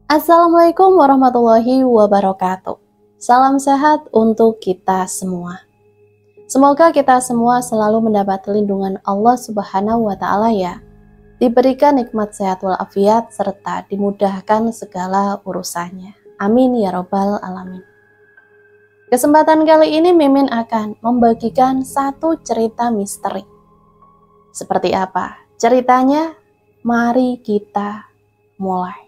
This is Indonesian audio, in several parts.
Assalamualaikum warahmatullahi wabarakatuh. Salam sehat untuk kita semua. Semoga kita semua selalu mendapat lindungan Allah Subhanahu wa Ta'ala ya. Diberikan nikmat sehat walafiat serta dimudahkan segala urusannya. Amin ya robbal alamin. Kesempatan kali ini Mimin akan membagikan satu cerita misteri. Seperti apa ceritanya? Mari kita mulai.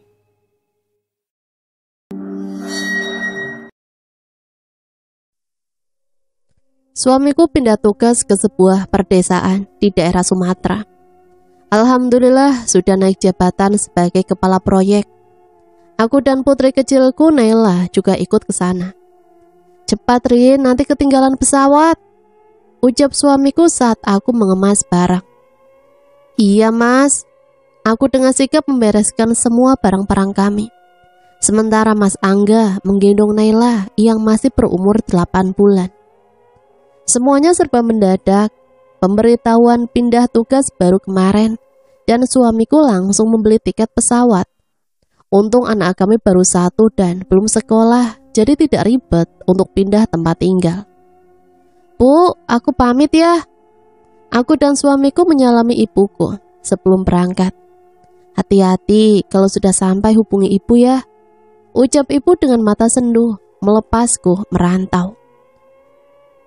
Suamiku pindah tugas ke sebuah perdesaan di daerah Sumatera. Alhamdulillah sudah naik jabatan sebagai kepala proyek. Aku dan putri kecilku Naila juga ikut ke sana. "Cepat Rin, nanti ketinggalan pesawat," ucap suamiku saat aku mengemas barang. "Iya mas," aku dengan sigap membereskan semua barang-barang kami. Sementara Mas Angga menggendong Naila yang masih berumur 8 bulan. Semuanya serba mendadak. Pemberitahuan pindah tugas baru kemarin dan suamiku langsung membeli tiket pesawat. Untung anak kami baru 1 dan belum sekolah, jadi tidak ribet untuk pindah tempat tinggal. "Bu, aku pamit ya." Aku dan suamiku menyalami ibuku sebelum berangkat. "Hati-hati, kalau sudah sampai hubungi ibu ya," ucap ibu dengan mata sendu melepasku merantau.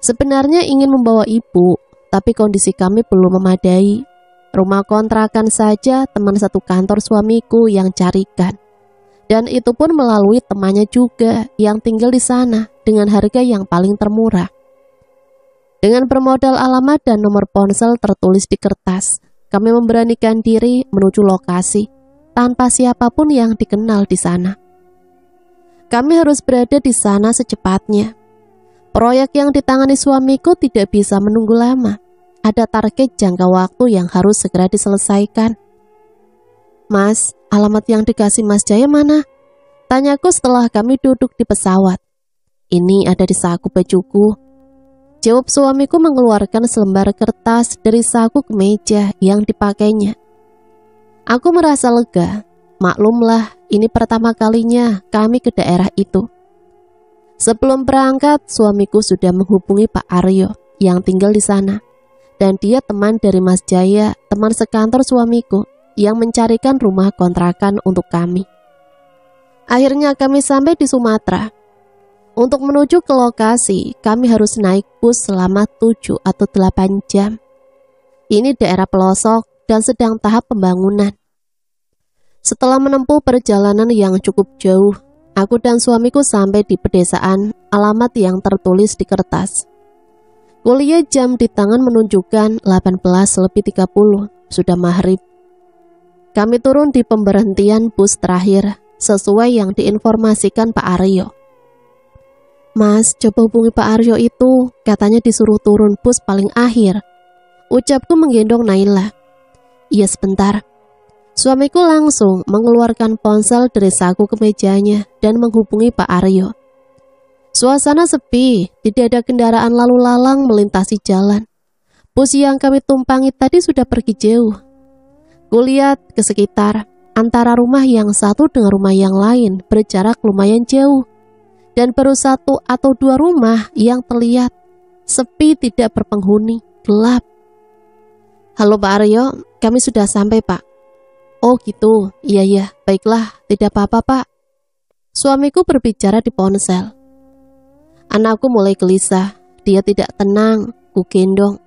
Sebenarnya ingin membawa ibu, tapi kondisi kami belum memadai. Rumah kontrakan saja teman satu kantor suamiku yang carikan. Dan itu pun melalui temannya juga yang tinggal di sana dengan harga yang paling termurah. Dengan bermodal alamat dan nomor ponsel tertulis di kertas, kami memberanikan diri menuju lokasi tanpa siapapun yang dikenal di sana. Kami harus berada di sana secepatnya. Proyek yang ditangani suamiku tidak bisa menunggu lama. Ada target jangka waktu yang harus segera diselesaikan. "Mas, alamat yang dikasih Mas Jaya mana?" tanyaku setelah kami duduk di pesawat. "Ini ada di saku bajuku," jawab suamiku mengeluarkan selembar kertas dari saku kemeja yang dipakainya. Aku merasa lega. Maklumlah, ini pertama kalinya kami ke daerah itu. Sebelum berangkat, suamiku sudah menghubungi Pak Aryo yang tinggal di sana. Dan dia teman dari Mas Jaya, teman sekantor suamiku, yang mencarikan rumah kontrakan untuk kami. Akhirnya kami sampai di Sumatera. Untuk menuju ke lokasi, kami harus naik bus selama 7 atau 8 jam. Ini daerah pelosok dan sedang tahap pembangunan. Setelah menempuh perjalanan yang cukup jauh, aku dan suamiku sampai di pedesaan, alamat yang tertulis di kertas. Kuliah jam di tangan menunjukkan 18:30, sudah maghrib. Kami turun di pemberhentian bus terakhir, sesuai yang diinformasikan Pak Aryo. "Mas, coba hubungi Pak Aryo itu, katanya disuruh turun bus paling akhir," ucapku menggendong Naila. "Iya sebentar." Suamiku langsung mengeluarkan ponsel dari saku kemejanya dan menghubungi Pak Aryo. Suasana sepi, tidak ada kendaraan lalu lalang melintasi jalan. Bus yang kami tumpangi tadi sudah pergi jauh. Kulihat ke sekitar, antara rumah yang satu dengan rumah yang lain berjarak lumayan jauh. Dan baru 1 atau 2 rumah yang terlihat sepi, tidak berpenghuni, gelap. "Halo Pak Aryo, kami sudah sampai Pak." "Oh gitu, iya, baiklah, tidak apa-apa Pak." Suamiku berbicara di ponsel. Anakku mulai gelisah, dia tidak tenang, ku gendong.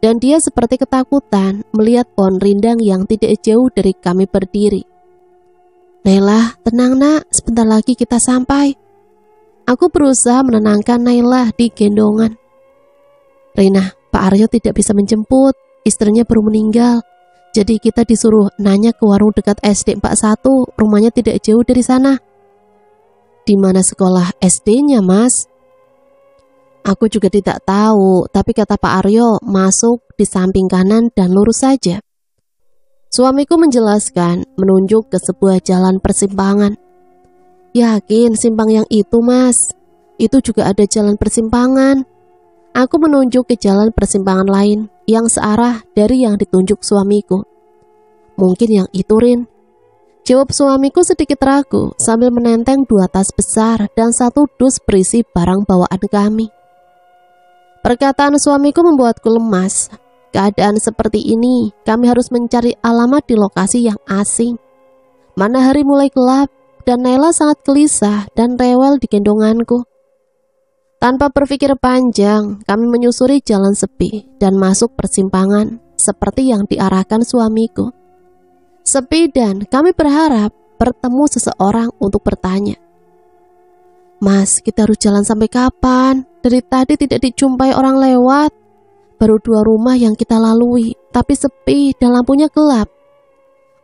Dan dia seperti ketakutan melihat pohon rindang yang tidak jauh dari kami berdiri. "Naila, tenang nak, sebentar lagi kita sampai." Aku berusaha menenangkan Naila di gendongan. "Rina, Pak Aryo tidak bisa menjemput, istrinya baru meninggal. Jadi kita disuruh nanya ke warung dekat SD 41, rumahnya tidak jauh dari sana." "Di mana sekolah SD-nya, Mas?" "Aku juga tidak tahu, tapi kata Pak Aryo masuk di samping kanan dan lurus saja." Suamiku menjelaskan, menunjuk ke sebuah jalan persimpangan. "Yakin simpang yang itu, Mas? Itu juga ada jalan persimpangan." Aku menunjuk ke jalan persimpangan lain yang searah dari yang ditunjuk suamiku. "Mungkin yang itu, Rin." Jawab suamiku sedikit ragu sambil menenteng 2 tas besar dan 1 dus berisi barang bawaan kami. Perkataan suamiku membuatku lemas. Keadaan seperti ini, kami harus mencari alamat di lokasi yang asing. Mana hari mulai gelap dan Naila sangat gelisah dan rewel di gendonganku. Tanpa berpikir panjang, kami menyusuri jalan sepi dan masuk persimpangan seperti yang diarahkan suamiku. Sepi dan kami berharap bertemu seseorang untuk bertanya. Mas, kita harus jalan sampai kapan? Dari tadi tidak dijumpai orang lewat. Baru 2 rumah yang kita lalui, tapi sepi dan lampunya gelap.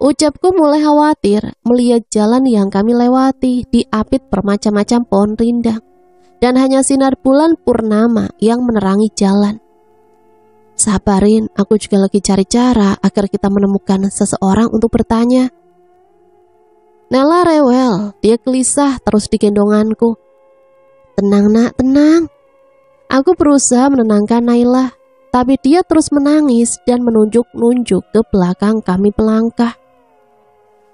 Ucapku mulai khawatir melihat jalan yang kami lewati diapit bermacam-macam pohon rindang. Dan hanya sinar bulan purnama yang menerangi jalan. Sabarin, aku juga lagi cari cara agar kita menemukan seseorang untuk bertanya. Nela rewel, dia gelisah terus di gendonganku. Tenang nak, tenang. Aku berusaha menenangkan Naila, tapi dia terus menangis dan menunjuk-nunjuk ke belakang kami melangkah.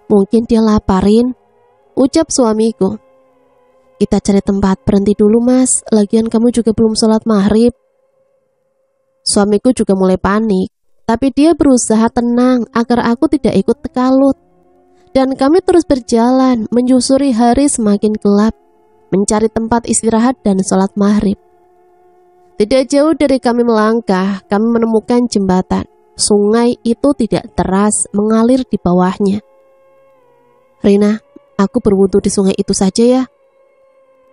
Mungkin dia laparin, ucap suamiku. Kita cari tempat berhenti dulu mas, lagian kamu juga belum sholat maghrib. Suamiku juga mulai panik, tapi dia berusaha tenang agar aku tidak ikut tekalut. Dan kami terus berjalan menyusuri hari semakin gelap, mencari tempat istirahat dan sholat maghrib. Tidak jauh dari kami melangkah, kami menemukan jembatan. Sungai itu tidak deras mengalir di bawahnya. Rina, aku berwudu di sungai itu saja ya.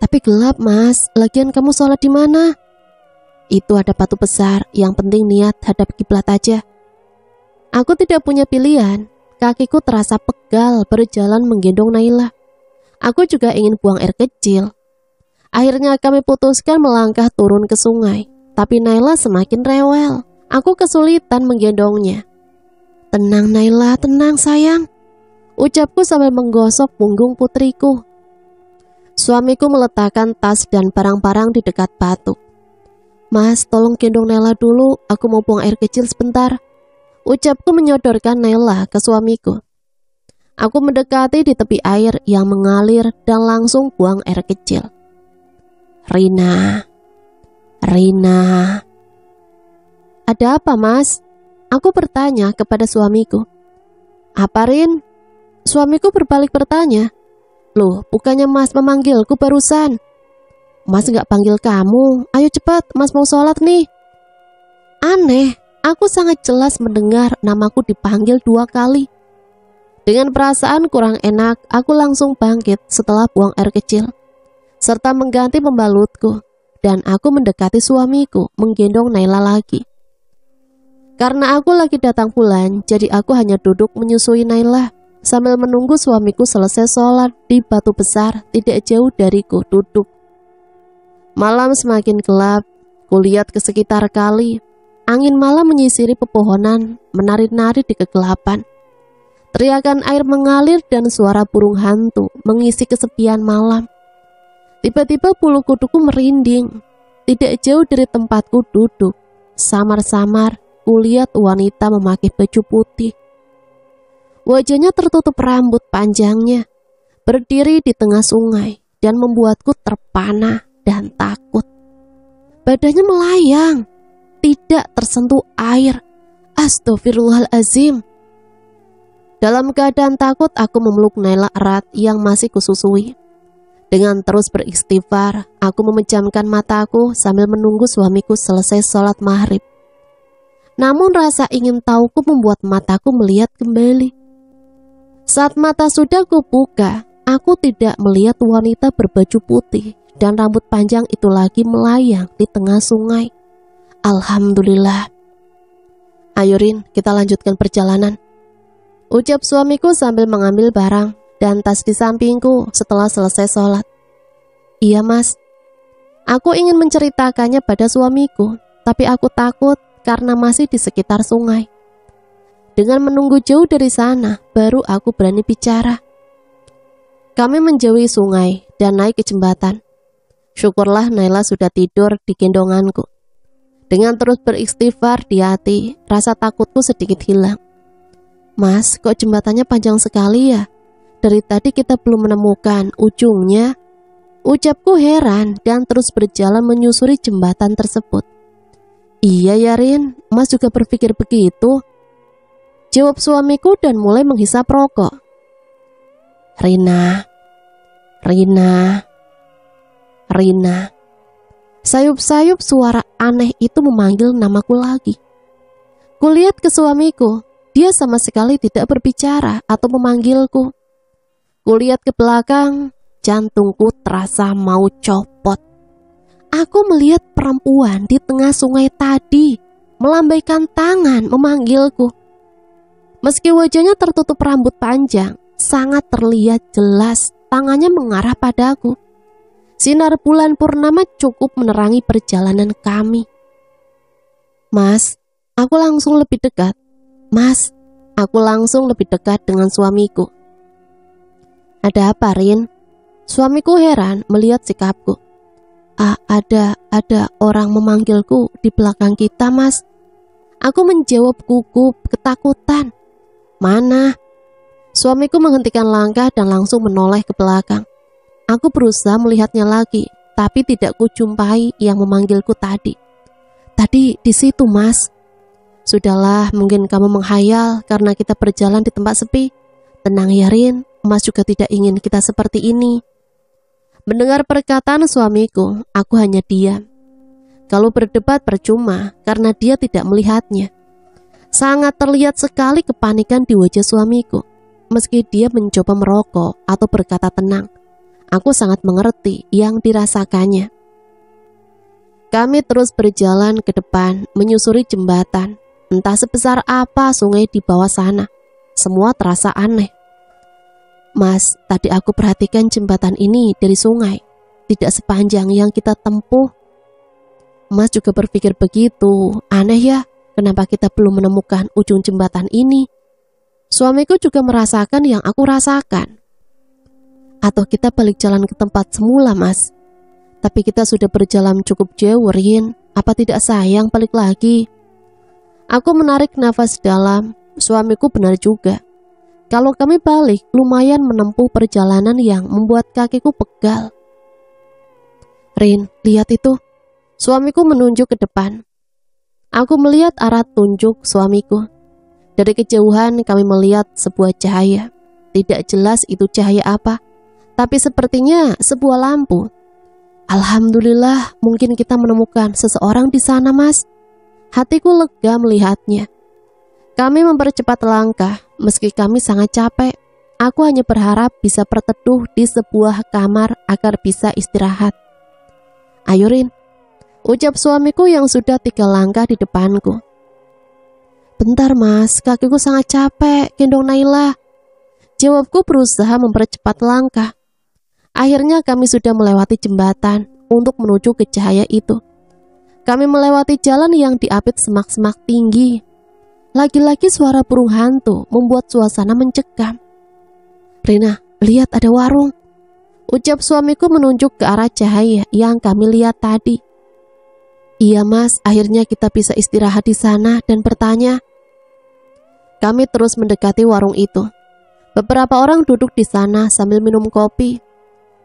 Tapi gelap mas, lagian kamu sholat di mana? Itu ada batu besar, yang penting niat hadap kiblat aja. Aku tidak punya pilihan, kakiku terasa pegal berjalan menggendong Naila. Aku juga ingin buang air kecil. Akhirnya kami putuskan melangkah turun ke sungai, tapi Naila semakin rewel. Aku kesulitan menggendongnya. Tenang Naila, tenang sayang, ucapku sambil menggosok punggung putriku. Suamiku meletakkan tas dan barang-barang di dekat batu. Mas, tolong gendong Naila dulu, aku mau buang air kecil sebentar. Ucapku menyodorkan Naila ke suamiku. Aku mendekati di tepi air yang mengalir dan langsung buang air kecil. Rina. Ada apa mas? Aku bertanya kepada suamiku. Apa Rin? Suamiku berbalik bertanya. Loh, bukannya mas memanggilku barusan? Mas gak panggil kamu, ayo cepat, mas mau sholat nih. Aneh, aku sangat jelas mendengar namaku dipanggil 2 kali. Dengan perasaan kurang enak, aku langsung bangkit setelah buang air kecil, serta mengganti pembalutku, dan aku mendekati suamiku, menggendong Naila lagi. Karena aku lagi datang bulan, jadi aku hanya duduk menyusui Naila, sambil menunggu suamiku selesai sholat di batu besar tidak jauh dariku duduk. Malam semakin gelap, kulihat ke sekitar kali. Angin malam menyisiri pepohonan, menari-nari di kegelapan. Teriakan air mengalir dan suara burung hantu mengisi kesepian malam. Tiba-tiba bulu kuduku merinding. Tidak jauh dari tempatku duduk, samar-samar kulihat wanita memakai baju putih. Wajahnya tertutup rambut panjangnya, berdiri di tengah sungai dan membuatku terpana dan takut. Badannya melayang, tidak tersentuh air. Astagfirullahalazim. Dalam keadaan takut, aku memeluk Naila erat yang masih kususui. Dengan terus beristighfar, aku memejamkan mataku sambil menunggu suamiku selesai sholat maghrib. Namun rasa ingin tahuku membuat mataku melihat kembali. Saat mata sudah kubuka, aku tidak melihat wanita berbaju putih dan rambut panjang itu lagi melayang di tengah sungai. Alhamdulillah. Ayo Rin, kita lanjutkan perjalanan, ucap suamiku sambil mengambil barang dan tas di sampingku setelah selesai sholat. Iya mas. Aku ingin menceritakannya pada suamiku, tapi aku takut karena masih di sekitar sungai. Dengan menunggu jauh dari sana, baru aku berani bicara. Kami menjauhi sungai dan naik ke jembatan. Syukurlah Naila sudah tidur di gendonganku. Dengan terus beristighfar di hati, rasa takutku sedikit hilang. Mas, kok jembatannya panjang sekali ya? dari tadi kita belum menemukan ujungnya. Ucapku heran dan terus berjalan menyusuri jembatan tersebut. Iya ya Rin, Mas juga berpikir begitu, jawab suamiku dan mulai menghisap rokok. Rina. Sayup-sayup suara aneh itu memanggil namaku lagi. Kulihat ke suamiku, dia sama sekali tidak berbicara atau memanggilku. Kulihat ke belakang, jantungku terasa mau copot. Aku melihat perempuan di tengah sungai tadi melambaikan tangan memanggilku. Meski wajahnya tertutup rambut panjang, sangat terlihat jelas tangannya mengarah padaku. Sinar bulan purnama cukup menerangi perjalanan kami. Mas, aku langsung lebih dekat dengan suamiku. Ada apa, Rin? Suamiku heran melihat sikapku. Ada orang memanggilku di belakang kita, Mas. Aku menjawab gugup, ketakutan. Mana? Suamiku menghentikan langkah dan langsung menoleh ke belakang. Aku berusaha melihatnya lagi, tapi tidak kujumpai yang memanggilku tadi. Tadi di situ, Mas. Sudahlah, mungkin kamu menghayal karena kita berjalan di tempat sepi. Tenang ya, Rin, Mas juga tidak ingin kita seperti ini. Mendengar perkataan suamiku, aku hanya diam. Kalau berdebat percuma karena dia tidak melihatnya. Sangat terlihat sekali kepanikan di wajah suamiku. Meski dia mencoba merokok atau berkata tenang, aku sangat mengerti yang dirasakannya. Kami terus berjalan ke depan, menyusuri jembatan. Entah sebesar apa sungai di bawah sana. Semua terasa aneh. Mas, tadi aku perhatikan jembatan ini dari sungai, tidak sepanjang yang kita tempuh. Mas juga berpikir begitu. Aneh ya, kenapa kita belum menemukan ujung jembatan ini? Suamiku juga merasakan yang aku rasakan. Atau kita balik jalan ke tempat semula, Mas? Tapi kita sudah berjalan cukup jauh, Rin. Apa tidak sayang balik lagi? Aku menarik nafas dalam. Suamiku benar juga. Kalau kami balik, lumayan menempuh perjalanan yang membuat kakiku pegal. Rin, lihat itu. Suamiku menunjuk ke depan. Aku melihat arah tunjuk suamiku. Dari kejauhan kami melihat sebuah cahaya. Tidak jelas itu cahaya apa, tapi sepertinya sebuah lampu. Alhamdulillah, mungkin kita menemukan seseorang di sana, Mas. Hatiku lega melihatnya. Kami mempercepat langkah, meski kami sangat capek. Aku hanya berharap bisa berteduh di sebuah kamar agar bisa istirahat. Ayo Rin, ucap suamiku yang sudah 3 langkah di depanku. Bentar Mas, kakiku sangat capek, gendong Naila. Jawabku berusaha mempercepat langkah. Akhirnya kami sudah melewati jembatan untuk menuju ke cahaya itu. Kami melewati jalan yang diapit semak-semak tinggi. Lagi-lagi suara burung hantu membuat suasana mencekam. Rina, lihat ada warung. Ucap suamiku menunjuk ke arah cahaya yang kami lihat tadi. Iya Mas, akhirnya kita bisa istirahat di sana dan bertanya. Kami terus mendekati warung itu. Beberapa orang duduk di sana sambil minum kopi.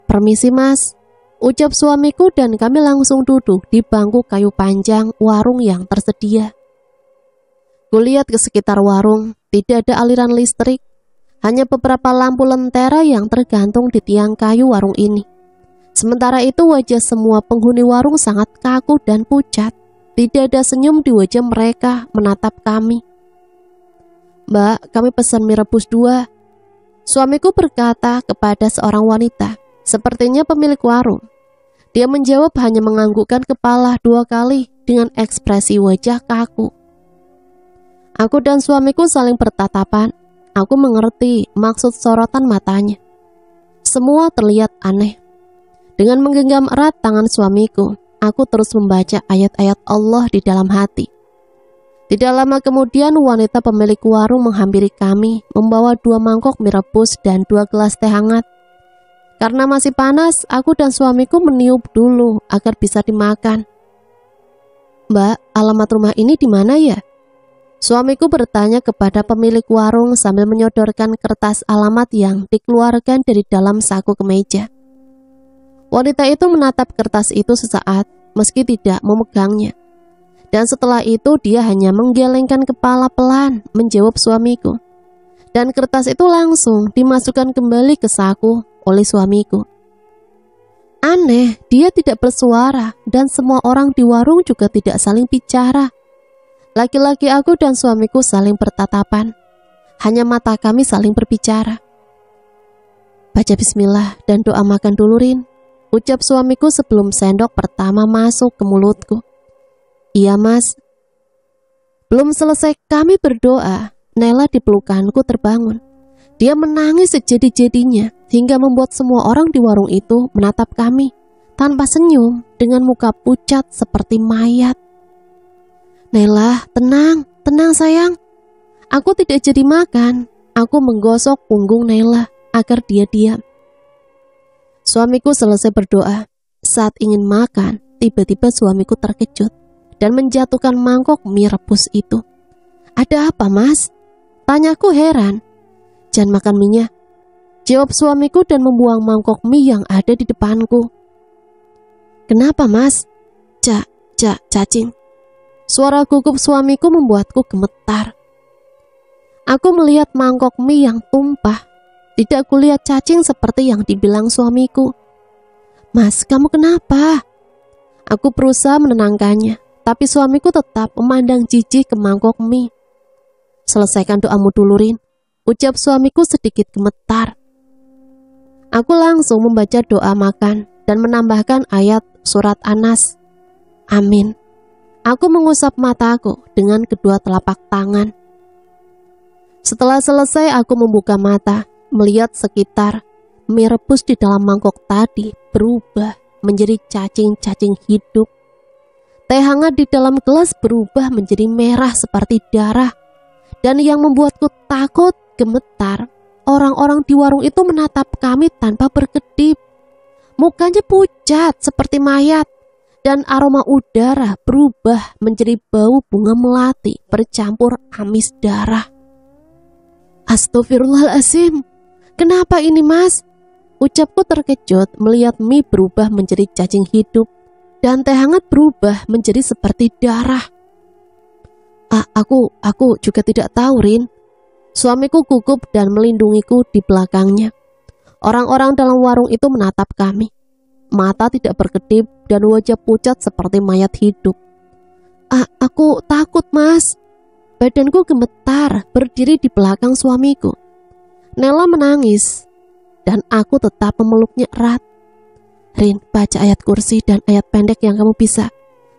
Permisi Mas, ucap suamiku dan kami langsung duduk di bangku kayu panjang warung yang tersedia. Kulihat ke sekitar warung, tidak ada aliran listrik, hanya beberapa lampu lentera yang tergantung di tiang kayu warung ini. Sementara itu wajah semua penghuni warung sangat kaku dan pucat, tidak ada senyum di wajah mereka menatap kami. Mbak, kami pesan mie rebus 2. Suamiku berkata kepada seorang wanita, sepertinya pemilik warung. Dia menjawab hanya menganggukkan kepala 2 kali dengan ekspresi wajah kaku. Aku dan suamiku saling bertatapan. Aku mengerti maksud sorotan matanya. Semua terlihat aneh. Dengan menggenggam erat tangan suamiku, aku terus membaca ayat-ayat Allah di dalam hati. Tidak lama kemudian wanita pemilik warung menghampiri kami, membawa 2 mangkok mie rebus dan 2 gelas teh hangat. Karena masih panas, aku dan suamiku meniup dulu agar bisa dimakan. Mbak, alamat rumah ini di mana ya? Suamiku bertanya kepada pemilik warung sambil menyodorkan kertas alamat yang dikeluarkan dari dalam saku kemeja. Wanita itu menatap kertas itu sesaat meski tidak memegangnya. Dan setelah itu dia hanya menggelengkan kepala pelan menjawab suamiku. Dan kertas itu langsung dimasukkan kembali ke saku oleh suamiku. Aneh, dia tidak bersuara dan semua orang di warung juga tidak saling bicara. Laki-laki aku dan suamiku saling bertatapan. Hanya mata kami saling berbicara. Baca bismillah dan doa makan dulu, Rin, ucap suamiku sebelum sendok pertama masuk ke mulutku. Iya, Mas. Belum selesai kami berdoa, Nela di pelukanku terbangun. Dia menangis sejadi-jadinya hingga membuat semua orang di warung itu menatap kami tanpa senyum dengan muka pucat seperti mayat. Nela, tenang sayang. Aku tidak jadi makan. Aku menggosok punggung Nela agar dia diam. Suamiku selesai berdoa. Saat ingin makan, tiba-tiba suamiku terkejut dan menjatuhkan mangkok mie rebus itu. Ada apa, Mas? Tanyaku heran. Jangan makan mie-nya, jawab suamiku dan membuang mangkok mie yang ada di depanku. Kenapa, Mas? Cacing. Suara gugup suamiku membuatku gemetar. Aku melihat mangkok mie yang tumpah. Tidak kulihat cacing seperti yang dibilang suamiku. Mas, kamu kenapa? Aku berusaha menenangkannya, tapi suamiku tetap memandang jijik ke mangkok mie. Selesaikan doamu dulu, Rin, ucap suamiku sedikit gemetar. Aku langsung membaca doa makan dan menambahkan ayat surat Anas. Amin. Aku mengusap mataku dengan kedua telapak tangan. Setelah selesai aku membuka mata, melihat sekitar. Mie rebus di dalam mangkok tadi berubah menjadi cacing-cacing hidup. Teh hangat di dalam gelas berubah menjadi merah seperti darah. Dan yang membuatku takut, gemetar, orang-orang di warung itu menatap kami tanpa berkedip. Mukanya pucat seperti mayat. Dan aroma udara berubah menjadi bau bunga melati bercampur amis darah. Astagfirullahaladzim, kenapa ini, Mas? Ucapku terkejut melihat mie berubah menjadi cacing hidup dan teh hangat berubah menjadi seperti darah. Aku juga tidak tahu, Rin. Suamiku gugup dan melindungiku di belakangnya. Orang-orang dalam warung itu menatap kami. Mata tidak berkedip dan wajah pucat seperti mayat hidup. Aku takut, Mas. Badanku gemetar berdiri di belakang suamiku. Nela menangis dan aku tetap memeluknya erat. Rin, baca ayat kursi dan ayat pendek yang kamu bisa.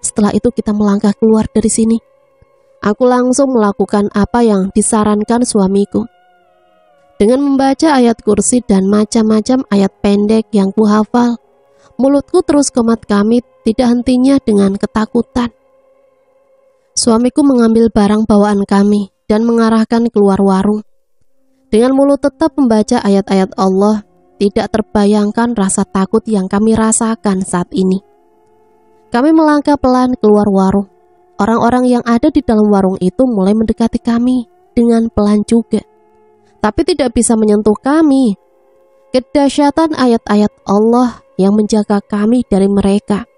Setelah itu kita melangkah keluar dari sini. Aku langsung melakukan apa yang disarankan suamiku. Dengan membaca ayat kursi dan macam-macam ayat pendek yang kuhafal, mulutku terus komat kamit tidak hentinya dengan ketakutan. Suamiku mengambil barang bawaan kami dan mengarahkan keluar warung. Dengan mulut tetap membaca ayat-ayat Allah, tidak terbayangkan rasa takut yang kami rasakan saat ini. Kami melangkah pelan keluar warung. Orang-orang yang ada di dalam warung itu mulai mendekati kami dengan pelan juga, tapi tidak bisa menyentuh kami. Kedahsyatan ayat-ayat Allah yang menjaga kami dari mereka.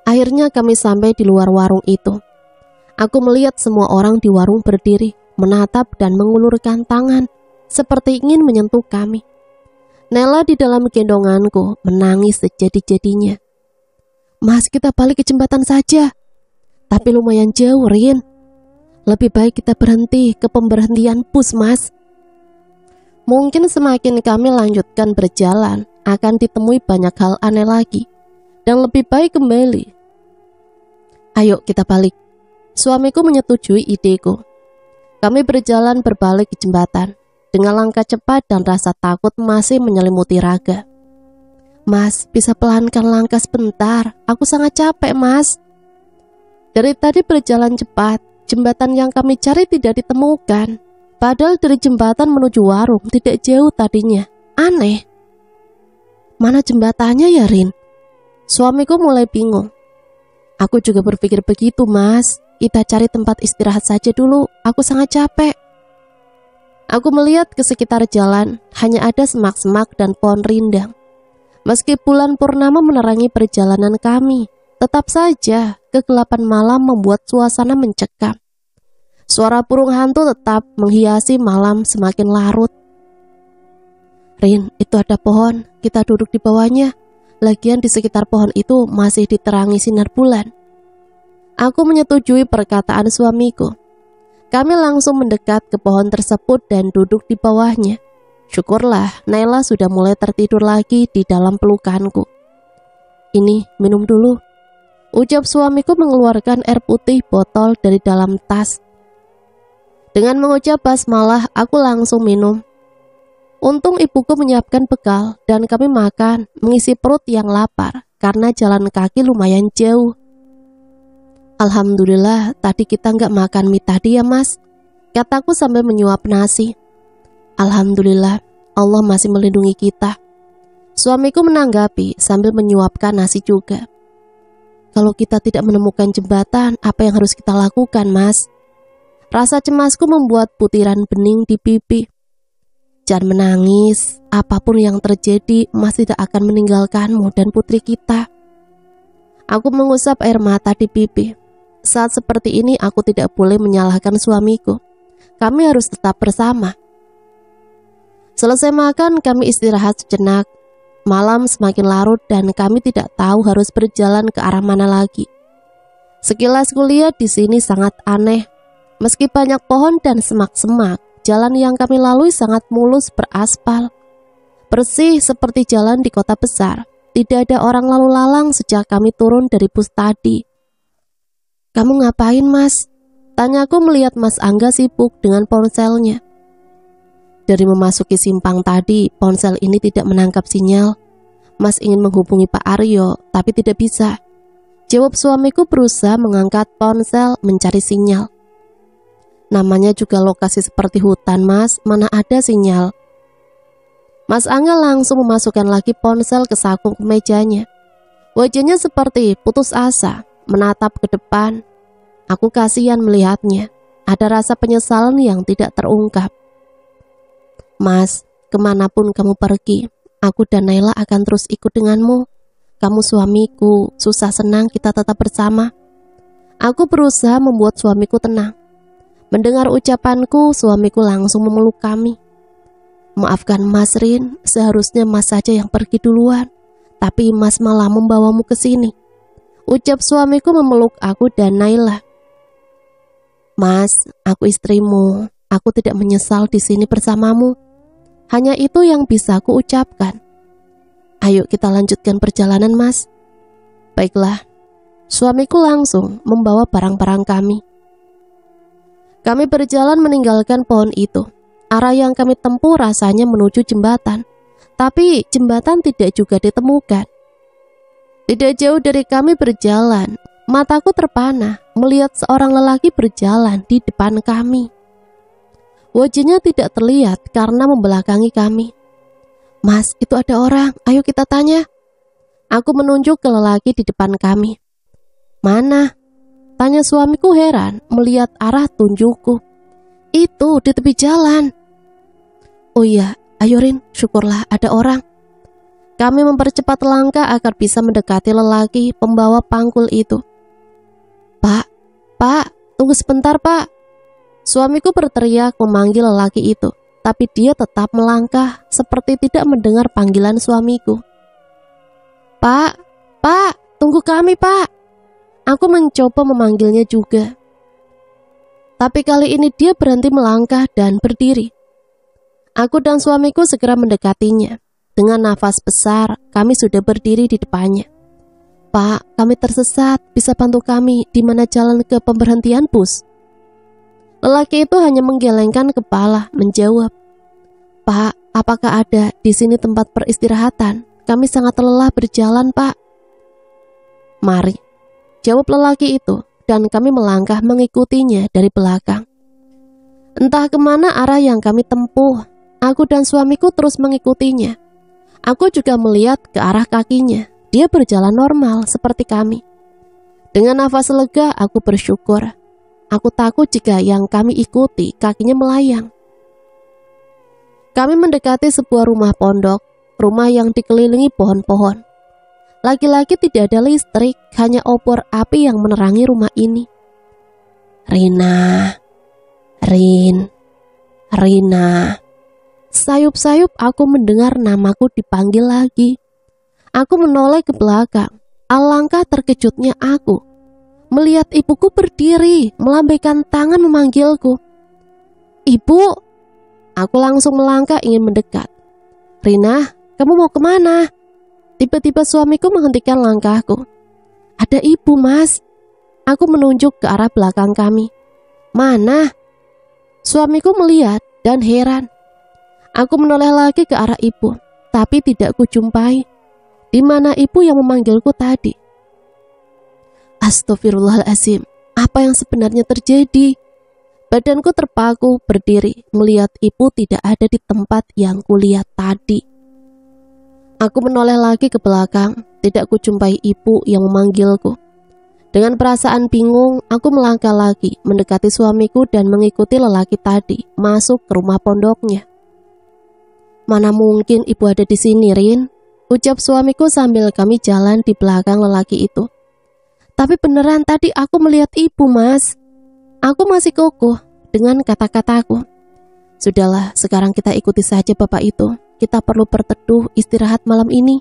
Akhirnya kami sampai di luar warung itu. Aku melihat semua orang di warung berdiri, menatap dan mengulurkan tangan, seperti ingin menyentuh kami. Nela di dalam gendonganku menangis sejadi-jadinya. Mas, kita balik ke jembatan saja. Tapi lumayan jauh, Rin. Lebih baik kita berhenti ke pemberhentian bus, Mas. Mungkin semakin kami lanjutkan berjalan, akan ditemui banyak hal aneh lagi, dan lebih baik kembali. Ayo kita balik. Suamiku menyetujui ideku. Kami berjalan berbalik ke jembatan, dengan langkah cepat dan rasa takut masih menyelimuti raga. Mas, bisa pelankan langkah sebentar, aku sangat capek, Mas. Dari tadi berjalan cepat, jembatan yang kami cari tidak ditemukan. Padahal dari jembatan menuju warung tidak jauh tadinya. Aneh. Mana jembatannya ya, Rin? Suamiku mulai bingung. Aku juga berpikir begitu, Mas. kita cari tempat istirahat saja dulu, aku sangat capek. Aku melihat ke sekitar jalan, hanya ada semak-semak dan pohon rindang. Meski bulan purnama menerangi perjalanan kami, tetap saja kegelapan malam membuat suasana mencekam. Suara burung hantu tetap menghiasi malam semakin larut. Rin, itu ada pohon, kita duduk di bawahnya. Lagian di sekitar pohon itu masih diterangi sinar bulan. Aku menyetujui perkataan suamiku. Kami langsung mendekat ke pohon tersebut dan duduk di bawahnya. Syukurlah, Naila sudah mulai tertidur lagi di dalam pelukanku. Ini, minum dulu, ucap suamiku mengeluarkan air putih botol dari dalam tas. Dengan mengucap basmalah, aku langsung minum. Untung ibuku menyiapkan bekal dan kami makan, mengisi perut yang lapar karena jalan kaki lumayan jauh. Alhamdulillah, tadi kita nggak makan mie tadi ya mas, kataku sambil menyuap nasi. Alhamdulillah, Allah masih melindungi kita. Suamiku menanggapi sambil menyuapkan nasi juga. Kalau kita tidak menemukan jembatan, apa yang harus kita lakukan mas? Rasa cemasku membuat butiran bening di pipi. Jangan menangis, apapun yang terjadi, mas tidak akan meninggalkanmu dan putri kita. Aku mengusap air mata di pipi. Saat seperti ini aku tidak boleh menyalahkan suamiku. Kami harus tetap bersama. Selesai makan, kami istirahat sejenak. Malam semakin larut dan kami tidak tahu harus berjalan ke arah mana lagi. Sekilas kulihat di sini sangat aneh. Meski banyak pohon dan semak-semak, jalan yang kami lalui sangat mulus beraspal. Bersih seperti jalan di kota besar. Tidak ada orang lalu lalang sejak kami turun dari bus tadi. Kamu ngapain mas? Tanyaku melihat Mas Angga sibuk dengan ponselnya. Dari memasuki simpang tadi, ponsel ini tidak menangkap sinyal. Mas ingin menghubungi Pak Aryo, tapi tidak bisa. Jawab suamiku berusaha mengangkat ponsel mencari sinyal. Namanya juga lokasi seperti hutan mas, mana ada sinyal. Mas Angga langsung memasukkan lagi ponsel ke saku mejanya. Wajahnya seperti putus asa, menatap ke depan. Aku kasihan melihatnya. Ada rasa penyesalan yang tidak terungkap. Mas, kemanapun kamu pergi, aku dan Naila akan terus ikut denganmu. Kamu suamiku, susah senang kita tetap bersama. Aku berusaha membuat suamiku tenang. Mendengar ucapanku, suamiku langsung memeluk kami. Maafkan Mas Rin, seharusnya Mas saja yang pergi duluan. Tapi Mas malah membawamu ke sini. Ucap suamiku memeluk aku dan Naila. Mas, aku istrimu. Aku tidak menyesal di sini bersamamu. Hanya itu yang bisa aku ucapkan. Ayo kita lanjutkan perjalanan mas. Baiklah. Suamiku langsung membawa barang-barang kami. Kami berjalan meninggalkan pohon itu. Arah yang kami tempuh rasanya menuju jembatan. Tapi jembatan tidak juga ditemukan. Tidak jauh dari kami berjalan, mataku terpana melihat seorang lelaki berjalan di depan kami. Wajahnya tidak terlihat karena membelakangi kami. Mas, itu ada orang, ayo kita tanya. Aku menunjuk ke lelaki di depan kami. Mana? Tanya suamiku heran melihat arah tunjukku. Itu di tepi jalan. Oh iya, ayo Rin, syukurlah ada orang. Kami mempercepat langkah agar bisa mendekati lelaki pembawa pangkul itu. Pak, tunggu sebentar pak. Suamiku berteriak memanggil lelaki itu, tapi dia tetap melangkah seperti tidak mendengar panggilan suamiku. Pak, tunggu kami pak. Aku mencoba memanggilnya juga. Tapi kali ini dia berhenti melangkah dan berdiri. Aku dan suamiku segera mendekatinya. Dengan nafas besar, kami sudah berdiri di depannya. Pak, kami tersesat, bisa bantu kami di mana jalan ke pemberhentian bus? Lelaki itu hanya menggelengkan kepala, menjawab, Pak, apakah ada di sini tempat peristirahatan? Kami sangat lelah berjalan, Pak. Mari, jawab lelaki itu, dan kami melangkah mengikutinya dari belakang. Entah kemana arah yang kami tempuh, aku dan suamiku terus mengikutinya. Aku juga melihat ke arah kakinya. Dia berjalan normal seperti kami. Dengan nafas lega, aku bersyukur. Aku takut jika yang kami ikuti kakinya melayang. Kami mendekati sebuah rumah pondok, rumah yang dikelilingi pohon-pohon. Lagi-lagi tidak ada listrik, hanya obor api yang menerangi rumah ini. Rina, Rina. Sayup-sayup aku mendengar namaku dipanggil lagi. Aku menoleh ke belakang. Alangkah terkejutnya aku melihat ibuku berdiri, melambaikan tangan memanggilku. Ibu, aku langsung melangkah ingin mendekat. Rina, kamu mau kemana? Tiba-tiba suamiku menghentikan langkahku. Ada ibu, Mas. Aku menunjuk ke arah belakang kami. Mana? Suamiku melihat dan heran. Aku menoleh lagi ke arah ibu, tapi tidak kujumpai. Di mana ibu yang memanggilku tadi? Astagfirullahaladzim, apa yang sebenarnya terjadi? Badanku terpaku berdiri melihat ibu tidak ada di tempat yang kulihat tadi. Aku menoleh lagi ke belakang, tidak kujumpai ibu yang memanggilku. Dengan perasaan bingung, aku melangkah lagi mendekati suamiku dan mengikuti lelaki tadi masuk ke rumah pondoknya. Mana mungkin ibu ada di sini, Rin? Ucap suamiku sambil kami jalan di belakang lelaki itu. Tapi beneran tadi aku melihat ibu, Mas. Aku masih kokoh dengan kata-kataku. Sudahlah, sekarang kita ikuti saja bapak itu. Kita perlu berteduh istirahat malam ini.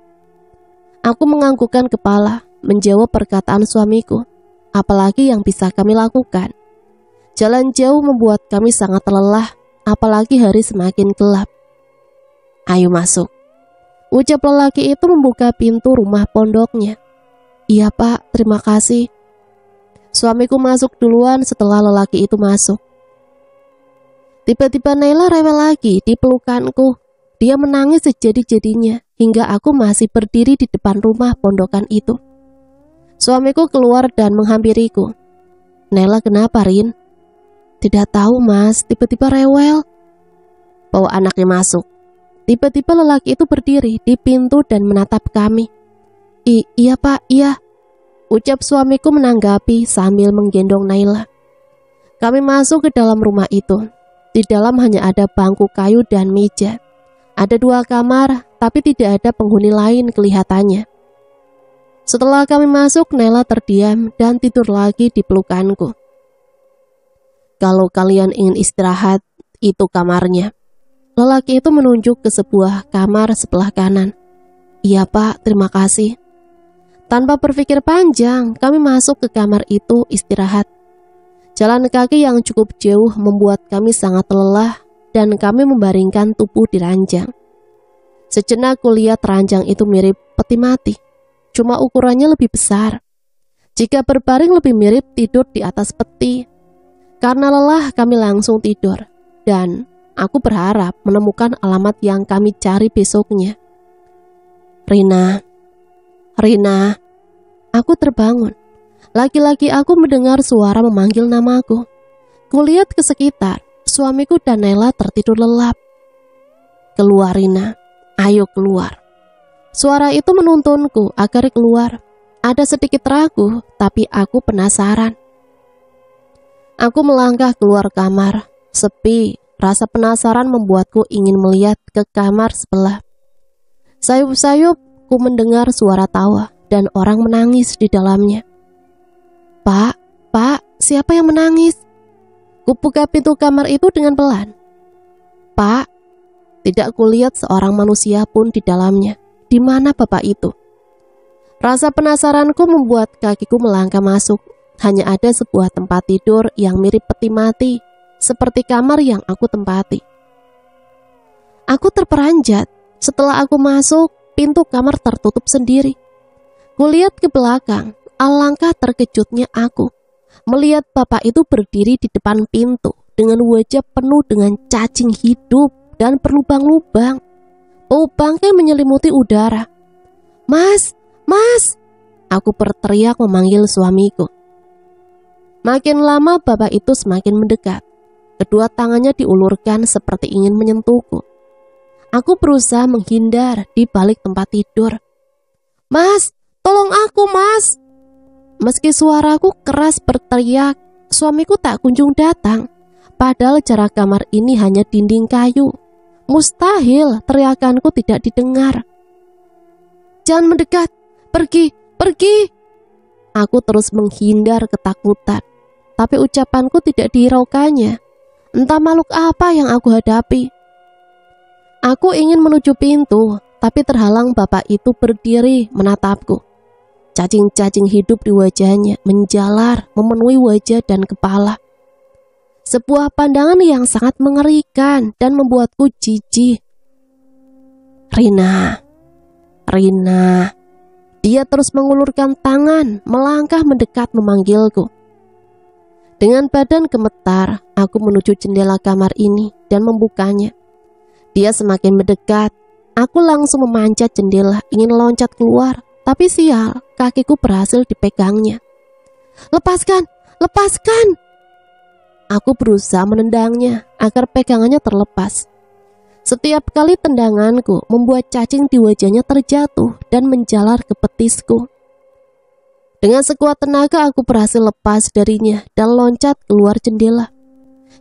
Aku menganggukkan kepala, menjawab perkataan suamiku. Apalagi yang bisa kami lakukan? Jalan jauh membuat kami sangat lelah, apalagi hari semakin gelap. Ayo masuk. Ucap lelaki itu membuka pintu rumah pondoknya. Iya Pak, terima kasih. Suamiku masuk duluan setelah lelaki itu masuk. Tiba-tiba Naila rewel lagi di pelukanku. Dia menangis sejadi-jadinya hingga aku masih berdiri di depan rumah pondokan itu. Suamiku keluar dan menghampiriku. Naila, kenapa, Rin? Tidak tahu, Mas, tiba-tiba rewel. Bawa anaknya masuk. Tiba-tiba lelaki itu berdiri di pintu dan menatap kami. Iya Pak, iya. Ucap suamiku menanggapi sambil menggendong Naila. Kami masuk ke dalam rumah itu. Di dalam hanya ada bangku kayu dan meja. Ada 2 kamar, tapi tidak ada penghuni lain kelihatannya. Setelah kami masuk, Naila terdiam dan tidur lagi di pelukanku. Kalau kalian ingin istirahat, itu kamarnya. Lelaki itu menunjuk ke sebuah kamar sebelah kanan. Iya Pak, terima kasih. Tanpa berpikir panjang, kami masuk ke kamar itu istirahat. Jalan kaki yang cukup jauh membuat kami sangat lelah dan kami membaringkan tubuh di ranjang. Sejenak kulihat ranjang itu mirip peti mati, cuma ukurannya lebih besar. Jika berbaring lebih mirip tidur di atas peti. Karena lelah kami langsung tidur dan aku berharap menemukan alamat yang kami cari besoknya. Rina, aku terbangun. Lagi-lagi aku mendengar suara memanggil namaku. Kulihat ke sekitar, suamiku dan Naila tertidur lelap. Keluar Rina, ayo keluar. Suara itu menuntunku agar keluar. Ada sedikit ragu, tapi aku penasaran. Aku melangkah keluar kamar, sepi. Rasa penasaran membuatku ingin melihat ke kamar sebelah. Sayup-sayup ku mendengar suara tawa dan orang menangis di dalamnya. Pak, siapa yang menangis? Kubuka pintu kamar itu dengan pelan. Pak, tidak kulihat seorang manusia pun di dalamnya. Di mana bapak itu? Rasa penasaranku membuat kakiku melangkah masuk. Hanya ada sebuah tempat tidur yang mirip peti mati, seperti kamar yang aku tempati. Aku terperanjat. Setelah aku masuk, pintu kamar tertutup sendiri. Kulihat ke belakang, alangkah terkejutnya aku melihat bapak itu berdiri di depan pintu dengan wajah penuh dengan cacing hidup dan berlubang-lubang. Bau bangkai menyelimuti udara. Mas! Aku berteriak memanggil suamiku. Makin lama bapak itu semakin mendekat. Kedua tangannya diulurkan seperti ingin menyentuhku. Aku berusaha menghindar di balik tempat tidur. Mas, tolong aku, Mas. Meski suaraku keras berteriak, suamiku tak kunjung datang. Padahal jarak kamar ini hanya dinding kayu. Mustahil teriakanku tidak didengar. Jangan mendekat, pergi, pergi. Aku terus menghindar ketakutan. Tapi ucapanku tidak dihiraukannya. Entah makhluk apa yang aku hadapi. Aku ingin menuju pintu, tapi terhalang bapak itu berdiri menatapku. Cacing-cacing hidup di wajahnya menjalar memenuhi wajah dan kepala. Sebuah pandangan yang sangat mengerikan dan membuatku jijik. Rina, Rina. Dia terus mengulurkan tangan, melangkah mendekat memanggilku. Dengan badan gemetar, aku menuju jendela kamar ini dan membukanya. Dia semakin mendekat. Aku langsung memanjat jendela, ingin loncat keluar. Tapi sial, kakiku berhasil dipegangnya. Lepaskan, lepaskan. Aku berusaha menendangnya agar pegangannya terlepas. Setiap kali tendanganku membuat cacing di wajahnya terjatuh dan menjalar ke betisku. Dengan sekuat tenaga aku berhasil lepas darinya dan loncat keluar jendela.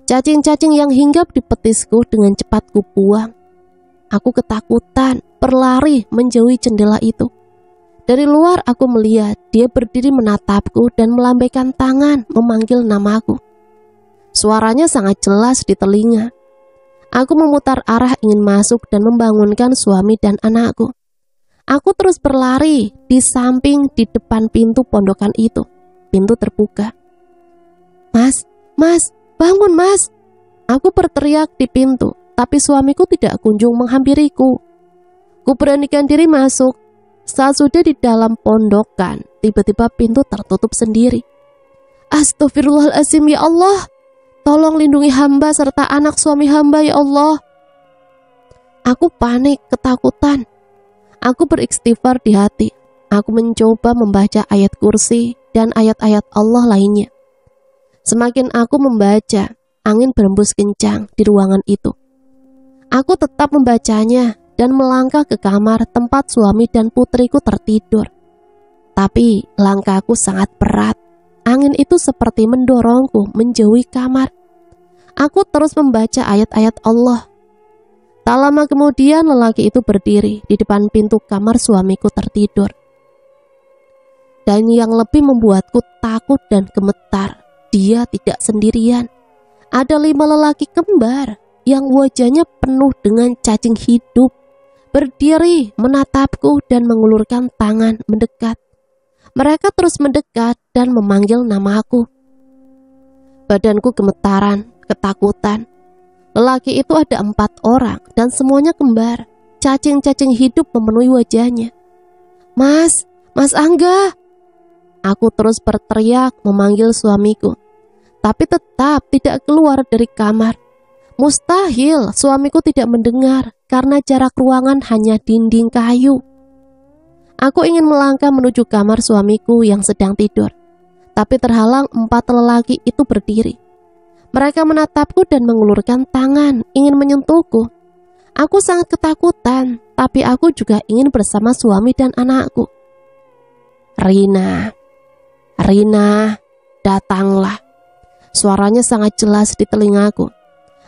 Cacing-cacing yang hinggap di betisku dengan cepat kubuang. Aku ketakutan, berlari menjauhi jendela itu. Dari luar aku melihat dia berdiri menatapku dan melambaikan tangan memanggil namaku. Suaranya sangat jelas di telinga. Aku memutar arah ingin masuk dan membangunkan suami dan anakku. Aku terus berlari di samping di depan pintu pondokan itu. Pintu terbuka. Mas, mas, bangun mas. Aku berteriak di pintu, tapi suamiku tidak kunjung menghampiriku. Ku beranikan diri masuk. Saat sudah di dalam pondokan, tiba-tiba pintu tertutup sendiri. Astaghfirullahaladzim, ya Allah. Tolong lindungi hamba serta anak suami hamba, ya Allah. Aku panik, ketakutan. Aku beristighfar di hati. Aku mencoba membaca ayat kursi dan ayat-ayat Allah lainnya. Semakin aku membaca, angin berembus kencang di ruangan itu. Aku tetap membacanya dan melangkah ke kamar tempat suami dan putriku tertidur. Tapi langkahku sangat berat. Angin itu seperti mendorongku menjauhi kamar. Aku terus membaca ayat-ayat Allah. Tak lama kemudian lelaki itu berdiri di depan pintu kamar suamiku tertidur. Dan yang lebih membuatku takut dan gemetar, dia tidak sendirian. Ada 5 lelaki kembar yang wajahnya penuh dengan cacing hidup, berdiri menatapku dan mengulurkan tangan mendekat. Mereka terus mendekat dan memanggil namaku. Badanku gemetaran, ketakutan. Lelaki itu ada 4 orang dan semuanya kembar. Cacing-cacing hidup memenuhi wajahnya. Mas, Mas Angga. Aku terus berteriak memanggil suamiku, tapi tetap tidak keluar dari kamar. Mustahil suamiku tidak mendengar karena jarak ruangan hanya dinding kayu. Aku ingin melangkah menuju kamar suamiku yang sedang tidur, tapi terhalang 4 lelaki itu berdiri. Mereka menatapku dan mengulurkan tangan, ingin menyentuhku. Aku sangat ketakutan, tapi aku juga ingin bersama suami dan anakku. Rina, Rina, datanglah. Suaranya sangat jelas di telingaku.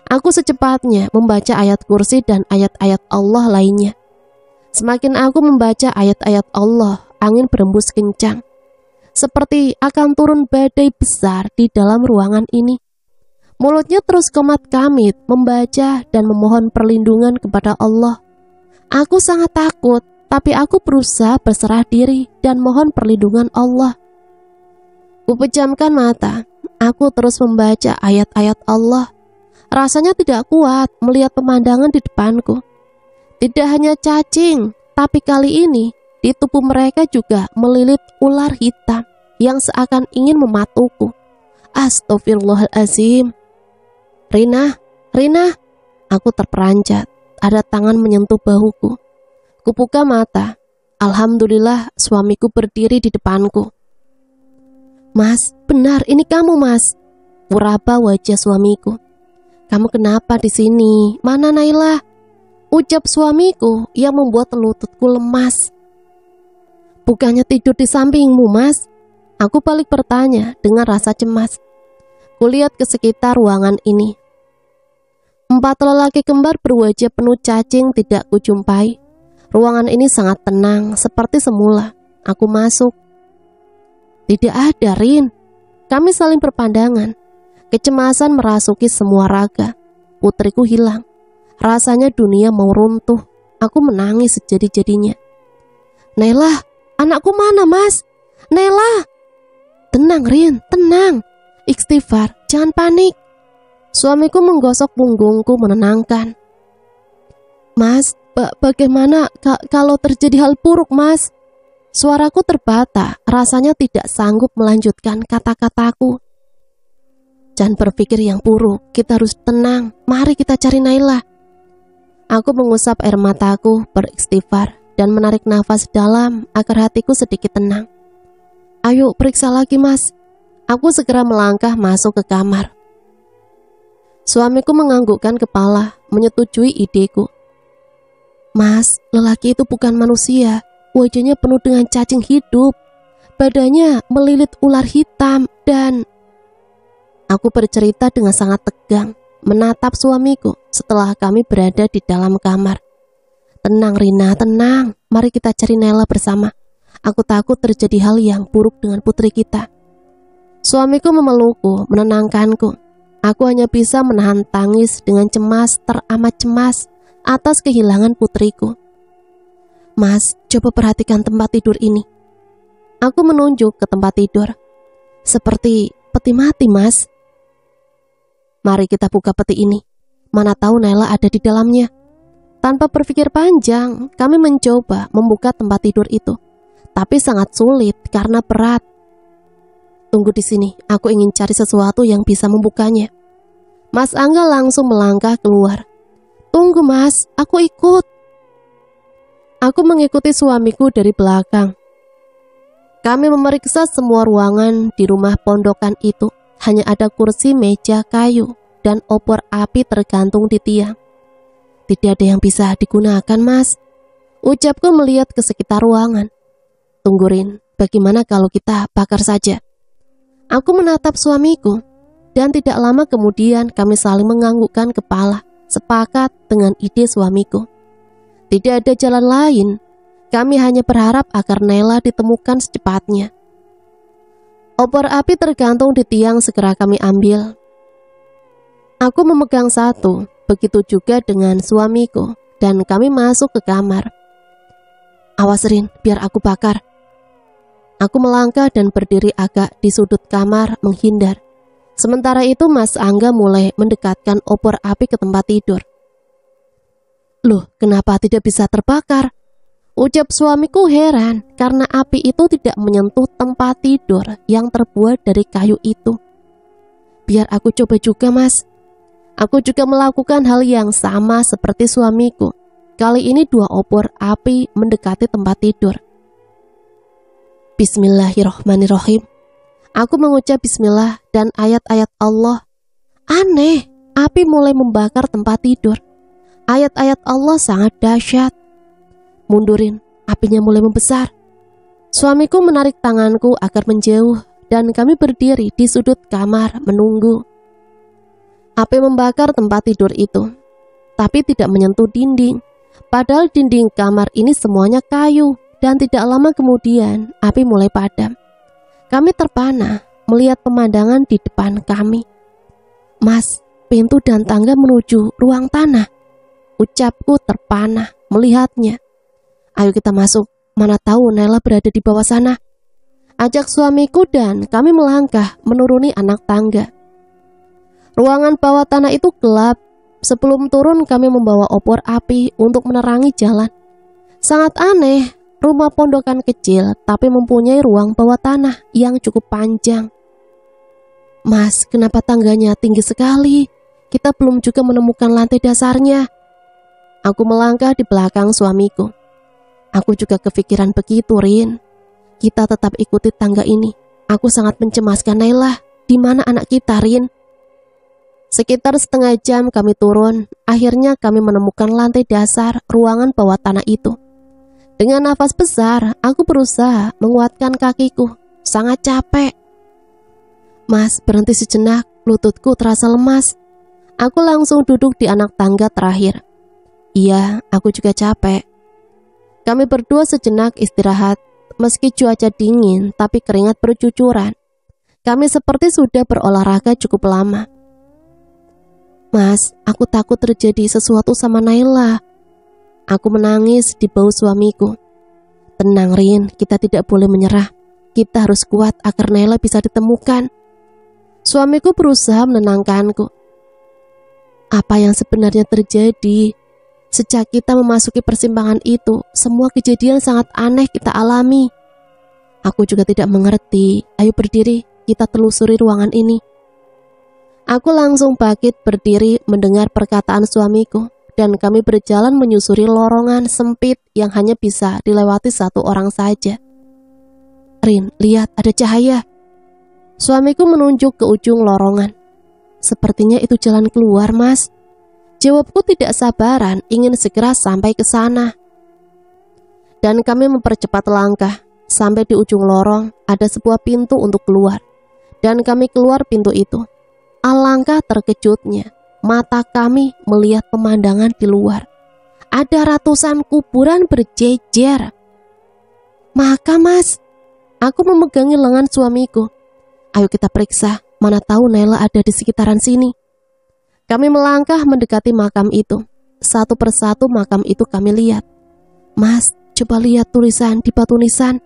Aku secepatnya membaca ayat kursi dan ayat-ayat Allah lainnya. Semakin aku membaca ayat-ayat Allah, angin berembus kencang. Seperti akan turun badai besar di dalam ruangan ini. Mulutnya terus komat-kamit membaca dan memohon perlindungan kepada Allah. Aku sangat takut, tapi aku berusaha berserah diri dan mohon perlindungan Allah. Kupejamkan mata, aku terus membaca ayat-ayat Allah. Rasanya tidak kuat melihat pemandangan di depanku. Tidak hanya cacing, tapi kali ini di tubuh mereka juga melilit ular hitam yang seakan ingin mematuku. Astaghfirullahaladzim. Rina, Rina. Aku terperanjat. Ada tangan menyentuh bahuku. Kubuka mata. Alhamdulillah suamiku berdiri di depanku. Mas, benar ini kamu mas. Kuraba wajah suamiku. Kamu kenapa di sini? Mana Naila? Ucap suamiku yang membuat lututku lemas. Bukannya tidur di sampingmu mas? Aku balik bertanya dengan rasa cemas. Kulihat ke sekitar ruangan ini. 4 lelaki kembar berwajah penuh cacing tidak kujumpai. Ruangan ini sangat tenang, seperti semula. Aku masuk. Tidak ada, Rin. Kami saling berpandangan. Kecemasan merasuki semua raga. Putriku hilang. Rasanya dunia mau runtuh. Aku menangis sejadi-jadinya. Naila, anakku mana, Mas? Naila! Tenang, Rin, tenang. Istighfar, jangan panik. Suamiku menggosok punggungku menenangkan. Mas, bagaimana kalau terjadi hal buruk, Mas? Suaraku terbata, rasanya tidak sanggup melanjutkan kata-kataku. Jangan berpikir yang buruk, kita harus tenang. Mari kita cari Naila. Aku mengusap air mataku, beristighfar, dan menarik nafas dalam agar hatiku sedikit tenang. Ayo periksa lagi, Mas. Aku segera melangkah masuk ke kamar. Suamiku menganggukkan kepala, menyetujui ideku. Mas, lelaki itu bukan manusia. Wajahnya penuh dengan cacing hidup. Badannya melilit ular hitam dan... Aku bercerita dengan sangat tegang, menatap suamiku setelah kami berada di dalam kamar. Tenang, Rina, tenang. Mari kita cari Naila bersama. Aku takut terjadi hal yang buruk dengan putri kita. Suamiku memelukku, menenangkanku. Aku hanya bisa menahan tangis dengan cemas, teramat cemas atas kehilangan putriku. Mas, coba perhatikan tempat tidur ini. Aku menunjuk ke tempat tidur. Seperti peti mati, Mas. Mari kita buka peti ini. Mana tahu Naila ada di dalamnya. Tanpa berpikir panjang, kami mencoba membuka tempat tidur itu. Tapi sangat sulit karena berat. Tunggu di sini, aku ingin cari sesuatu yang bisa membukanya. Mas Angga langsung melangkah keluar. Tunggu, Mas, aku ikut. Aku mengikuti suamiku dari belakang. Kami memeriksa semua ruangan di rumah pondokan itu. Hanya ada kursi, meja, kayu, dan obor api tergantung di tiang. Tidak ada yang bisa digunakan, Mas. Ucapku melihat ke sekitar ruangan. Tunggu, Rin, bagaimana kalau kita bakar saja? Aku menatap suamiku, dan tidak lama kemudian kami saling menganggukkan kepala, sepakat dengan ide suamiku. Tidak ada jalan lain, kami hanya berharap agar Naila ditemukan secepatnya. Obor api tergantung di tiang segera kami ambil. Aku memegang satu, begitu juga dengan suamiku, dan kami masuk ke kamar. Awas, Rin, biar aku bakar. Aku melangkah dan berdiri agak di sudut kamar menghindar. Sementara itu Mas Angga mulai mendekatkan obor api ke tempat tidur. Loh, kenapa tidak bisa terbakar? Ucap suamiku heran karena api itu tidak menyentuh tempat tidur yang terbuat dari kayu itu. Biar aku coba juga, Mas. Aku juga melakukan hal yang sama seperti suamiku. Kali ini 2 obor api mendekati tempat tidur. Bismillahirrahmanirrahim. Aku mengucap bismillah dan ayat-ayat Allah. Aneh, api mulai membakar tempat tidur. Ayat-ayat Allah sangat dahsyat. Mundurin, apinya mulai membesar. Suamiku menarik tanganku agar menjauh dan kami berdiri di sudut kamar menunggu. Api membakar tempat tidur itu, tapi tidak menyentuh dinding. Padahal dinding kamar ini semuanya kayu. Dan tidak lama kemudian api mulai padam. Kami terpana melihat pemandangan di depan kami. Mas, pintu dan tangga menuju ruang tanah. Ucapku terpana melihatnya. Ayo kita masuk, mana tahu Naila berada di bawah sana. Ajak suamiku dan kami melangkah menuruni anak tangga. Ruangan bawah tanah itu gelap. Sebelum turun kami membawa obor api untuk menerangi jalan. Sangat aneh. Rumah pondokan kecil tapi mempunyai ruang bawah tanah yang cukup panjang. Mas, kenapa tangganya tinggi sekali? Kita belum juga menemukan lantai dasarnya. Aku melangkah di belakang suamiku. Aku juga kepikiran begitu, Rin. Kita tetap ikuti tangga ini. Aku sangat mencemaskan Naila. Di mana anak kita, Rin? Sekitar setengah jam kami turun. Akhirnya kami menemukan lantai dasar ruangan bawah tanah itu. Dengan nafas besar, aku berusaha menguatkan kakiku. Sangat capek. Mas, berhenti sejenak. Lututku terasa lemas. Aku langsung duduk di anak tangga terakhir. Iya, aku juga capek. Kami berdua sejenak istirahat. Meski cuaca dingin, tapi keringat bercucuran. Kami seperti sudah berolahraga cukup lama. Mas, aku takut terjadi sesuatu sama Naila. Aku menangis di bahu suamiku. Tenang Rin, kita tidak boleh menyerah. Kita harus kuat agar Naila bisa ditemukan. Suamiku berusaha menenangkanku. Apa yang sebenarnya terjadi? Sejak kita memasuki persimpangan itu, semua kejadian sangat aneh kita alami. Aku juga tidak mengerti. Ayo berdiri, kita telusuri ruangan ini. Aku langsung bangkit berdiri mendengar perkataan suamiku, dan kami berjalan menyusuri lorongan sempit yang hanya bisa dilewati satu orang saja. Rin, lihat ada cahaya. Suamiku menunjuk ke ujung lorongan. Sepertinya itu jalan keluar, Mas. Jawabku tidak sabaran, ingin segera sampai ke sana. Dan kami mempercepat langkah. Sampai di ujung lorong, ada sebuah pintu untuk keluar. Dan kami keluar pintu itu. Alangkah terkejutnya, mata kami melihat pemandangan di luar. Ada ratusan kuburan berjejer. Maka Mas, aku memegangi lengan suamiku. Ayo kita periksa, mana tahu Naila ada di sekitaran sini. Kami melangkah mendekati makam itu. Satu persatu makam itu kami lihat. Mas, coba lihat tulisan di batu nisan.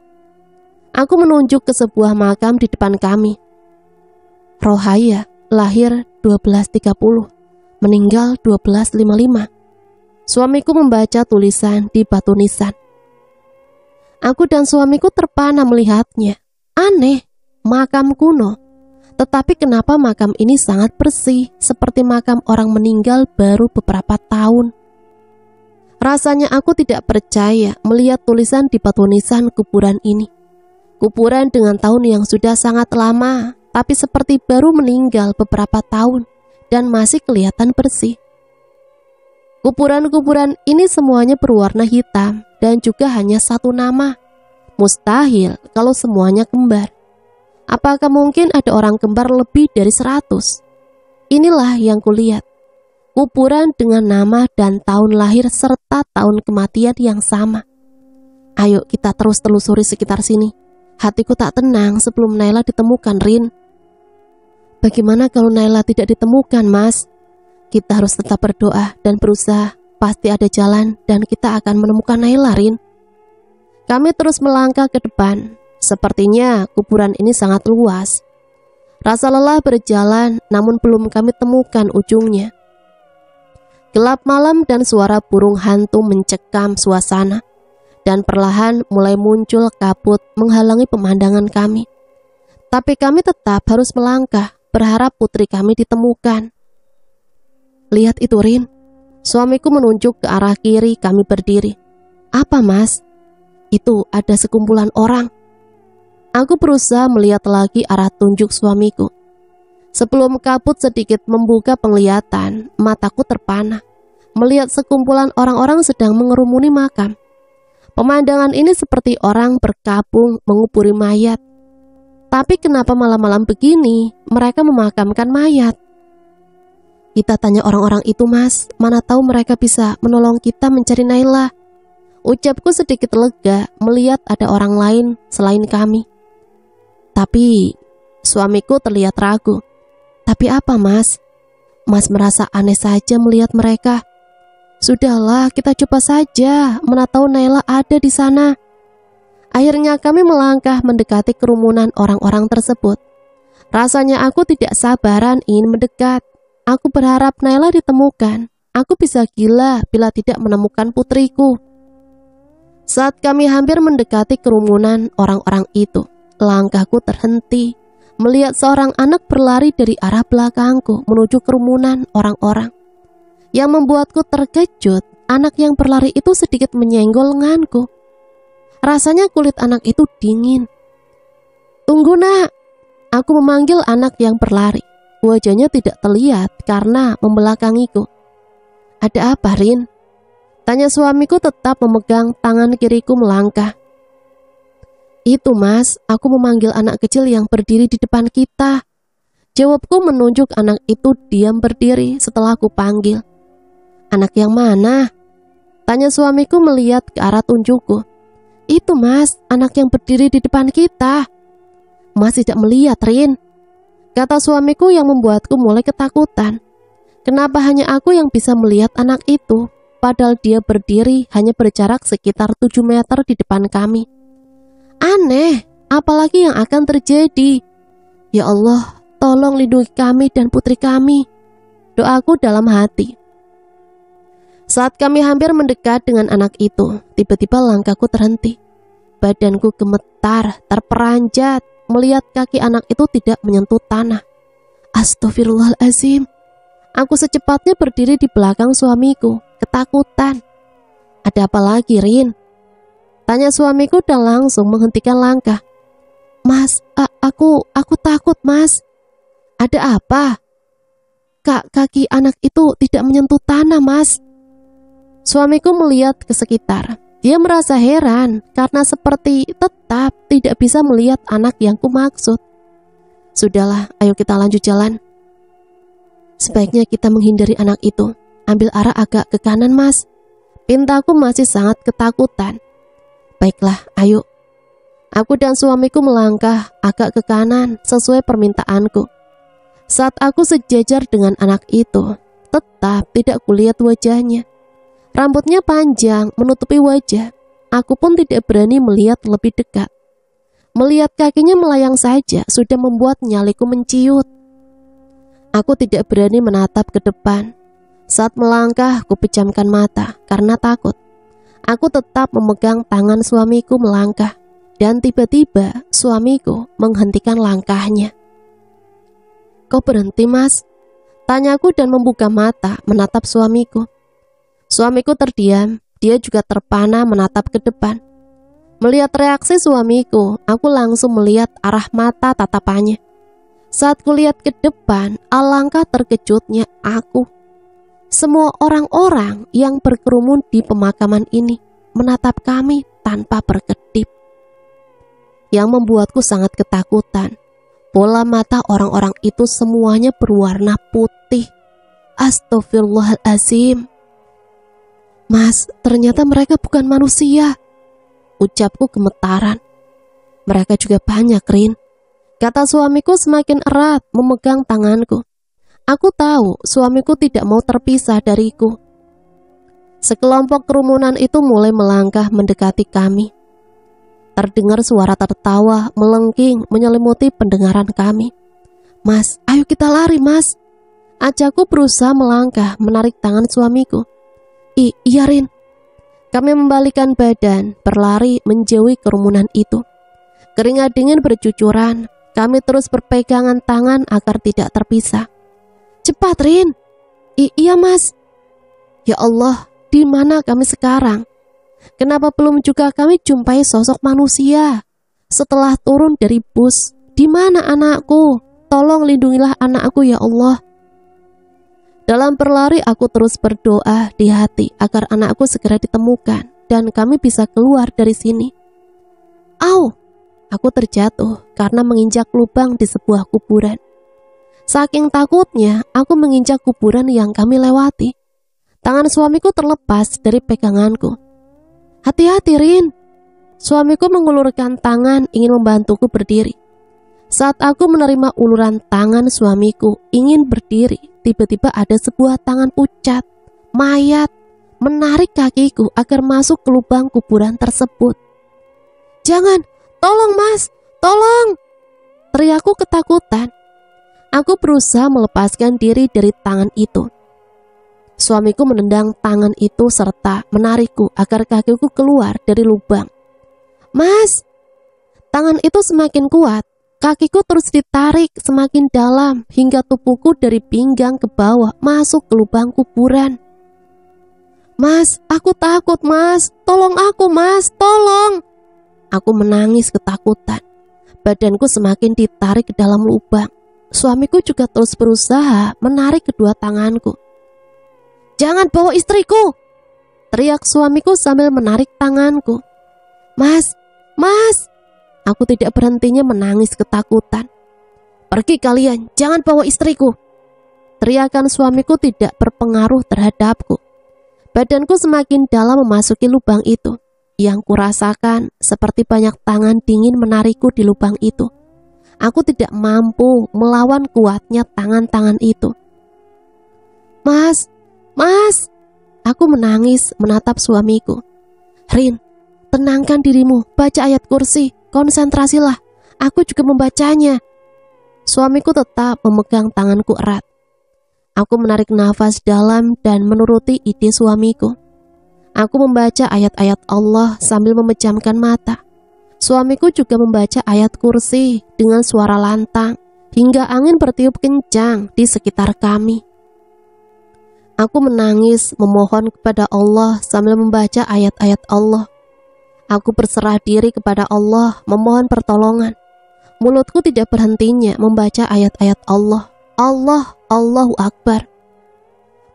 Aku menunjuk ke sebuah makam di depan kami. Rohaya, lahir 1230, meninggal 1255. Suamiku membaca tulisan di batu nisan. Aku dan suamiku terpana melihatnya. Aneh, makam kuno. Tetapi kenapa makam ini sangat bersih, seperti makam orang meninggal baru beberapa tahun. Rasanya aku tidak percaya melihat tulisan di batu nisan kuburan ini. Kuburan dengan tahun yang sudah sangat lama, tapi seperti baru meninggal beberapa tahun dan masih kelihatan bersih. Kuburan-kuburan ini semuanya berwarna hitam dan juga hanya satu nama. Mustahil kalau semuanya kembar. Apakah mungkin ada orang kembar lebih dari 100? Inilah yang kulihat. Kuburan dengan nama dan tahun lahir serta tahun kematian yang sama. Ayo kita terus telusuri sekitar sini. Hatiku tak tenang sebelum Naila ditemukan, Rin. Bagaimana kalau Naila tidak ditemukan, Mas? Kita harus tetap berdoa dan berusaha. Pasti ada jalan dan kita akan menemukan Naila, Rin. Kami terus melangkah ke depan. Sepertinya kuburan ini sangat luas. Rasa lelah berjalan, namun belum kami temukan ujungnya. Gelap malam dan suara burung hantu mencekam suasana, dan perlahan mulai muncul kabut menghalangi pemandangan kami. Tapi kami tetap harus melangkah, berharap putri kami ditemukan. Lihat itu, Rin. Suamiku menunjuk ke arah kiri kami berdiri. Apa, Mas? Itu ada sekumpulan orang. Aku berusaha melihat lagi arah tunjuk suamiku. Sebelum kabut sedikit membuka penglihatan, mataku terpana melihat sekumpulan orang-orang sedang mengerumuni makam. Pemandangan ini seperti orang berkabung menguburi mayat. Tapi kenapa malam-malam begini mereka memakamkan mayat? Kita tanya orang-orang itu, Mas. Mana tahu mereka bisa menolong kita mencari Naila. Ucapku sedikit lega melihat ada orang lain selain kami. Tapi suamiku terlihat ragu. Tapi apa, Mas? Mas merasa aneh saja melihat mereka. Sudahlah, kita coba saja. Mana tahu Naila ada di sana. Akhirnya kami melangkah mendekati kerumunan orang-orang tersebut. Rasanya aku tidak sabaran ingin mendekat. Aku berharap Naila ditemukan. Aku bisa gila bila tidak menemukan putriku. Saat kami hampir mendekati kerumunan orang-orang itu, langkahku terhenti melihat seorang anak berlari dari arah belakangku menuju kerumunan orang-orang. Yang membuatku terkejut, anak yang berlari itu sedikit menyenggol lenganku. Rasanya kulit anak itu dingin. Tunggu, Nak. Aku memanggil anak yang berlari. Wajahnya tidak terlihat karena membelakangiku. Ada apa, Rin? Tanya suamiku tetap memegang tangan kiriku melangkah. Itu, Mas, aku memanggil anak kecil yang berdiri di depan kita. Jawabku menunjuk anak itu diam berdiri setelah aku panggil. Anak yang mana? Tanya suamiku melihat ke arah tunjukku. Itu Mas, anak yang berdiri di depan kita. Mas tidak melihat, Rin, kata suamiku yang membuatku mulai ketakutan. Kenapa hanya aku yang bisa melihat anak itu, padahal dia berdiri hanya berjarak sekitar 7 meter di depan kami. Aneh, apalagi yang akan terjadi? Ya Allah, tolong lindungi kami dan putri kami, doaku dalam hati. Saat kami hampir mendekat dengan anak itu, tiba-tiba langkahku terhenti. Badanku gemetar, terperanjat, melihat kaki anak itu tidak menyentuh tanah. Astagfirullahaladzim. Aku secepatnya berdiri di belakang suamiku, ketakutan. Ada apa lagi, Rin? Tanya suamiku dan langsung menghentikan langkah. Mas, aku takut, Mas. Ada apa? Kaki anak itu tidak menyentuh tanah, Mas. Suamiku melihat ke sekitar. Dia merasa heran karena seperti tetap tidak bisa melihat anak yang kumaksud. Sudahlah, ayo kita lanjut jalan. Sebaiknya kita menghindari anak itu. Ambil arah agak ke kanan, Mas. Pintaku masih sangat ketakutan. Baiklah, ayo. Aku dan suamiku melangkah agak ke kanan sesuai permintaanku. Saat aku sejajar dengan anak itu, tetap tidak kulihat wajahnya. Rambutnya panjang menutupi wajah. Aku pun tidak berani melihat lebih dekat. Melihat kakinya melayang saja sudah membuat nyaliku menciut. Aku tidak berani menatap ke depan. Saat melangkah, aku pejamkan mata karena takut. Aku tetap memegang tangan suamiku melangkah. Dan tiba-tiba suamiku menghentikan langkahnya. Kok berhenti, Mas? Tanyaku dan membuka mata menatap suamiku. Suamiku terdiam, dia juga terpana menatap ke depan. Melihat reaksi suamiku, aku langsung melihat arah mata tatapannya. Saat kulihat ke depan, alangkah terkejutnya aku. Semua orang-orang yang berkerumun di pemakaman ini menatap kami tanpa berkedip. Yang membuatku sangat ketakutan, bola mata orang-orang itu semuanya berwarna putih. Astagfirullahaladzim. Mas, ternyata mereka bukan manusia, ucapku gemetaran. Mereka juga banyak, Rin, kata suamiku semakin erat memegang tanganku. Aku tahu suamiku tidak mau terpisah dariku. Sekelompok kerumunan itu mulai melangkah mendekati kami. Terdengar suara tertawa melengking menyelimuti pendengaran kami. Mas, ayo kita lari, Mas. Ajakku berusaha melangkah menarik tangan suamiku. Iya, Rin. Kami membalikkan badan, berlari menjauhi kerumunan itu. Keringat dingin bercucuran. Kami terus berpegangan tangan agar tidak terpisah. Cepat, Rin. Iya, Mas. Ya Allah, di mana kami sekarang? Kenapa belum juga kami jumpai sosok manusia? Setelah turun dari bus, di mana anakku? Tolong lindungilah anakku ya Allah. Dalam berlari aku terus berdoa di hati agar anakku segera ditemukan dan kami bisa keluar dari sini. Au! Aku terjatuh karena menginjak lubang di sebuah kuburan. Saking takutnya, aku menginjak kuburan yang kami lewati. Tangan suamiku terlepas dari peganganku. Hati-hati, Rin. Suamiku mengulurkan tangan ingin membantuku berdiri. Saat aku menerima uluran tangan suamiku ingin berdiri, tiba-tiba ada sebuah tangan pucat, mayat, menarik kakiku agar masuk ke lubang kuburan tersebut. Jangan, tolong Mas, tolong! Teriakku ketakutan. Aku berusaha melepaskan diri dari tangan itu. Suamiku menendang tangan itu serta menarikku agar kakiku keluar dari lubang. Mas! Tangan itu semakin kuat. Kakiku terus ditarik semakin dalam hingga tubuhku dari pinggang ke bawah masuk ke lubang kuburan. Mas, aku takut, Mas. Tolong aku, Mas. Tolong! Aku menangis ketakutan. Badanku semakin ditarik ke dalam lubang. Suamiku juga terus berusaha menarik kedua tanganku. Jangan bawa istriku! Teriak suamiku sambil menarik tanganku. Mas, Mas! Aku tidak berhentinya menangis ketakutan. "Pergi kalian, jangan bawa istriku." Teriakan suamiku tidak berpengaruh terhadapku. Badanku semakin dalam memasuki lubang itu. Yang kurasakan seperti banyak tangan dingin menarikku di lubang itu. Aku tidak mampu melawan kuatnya tangan-tangan itu. Mas, Mas!" Aku menangis menatap suamiku. "Rin, tenangkan dirimu, baca ayat kursi, konsentrasilah. Aku juga membacanya." Suamiku tetap memegang tanganku erat. Aku menarik nafas dalam dan menuruti ide suamiku. Aku membaca ayat-ayat Allah sambil memejamkan mata. Suamiku juga membaca ayat kursi dengan suara lantang hingga angin bertiup kencang di sekitar kami. Aku menangis memohon kepada Allah sambil membaca ayat-ayat Allah. Aku berserah diri kepada Allah memohon pertolongan. Mulutku tidak berhentinya membaca ayat-ayat Allah. Allah, Allahu Akbar.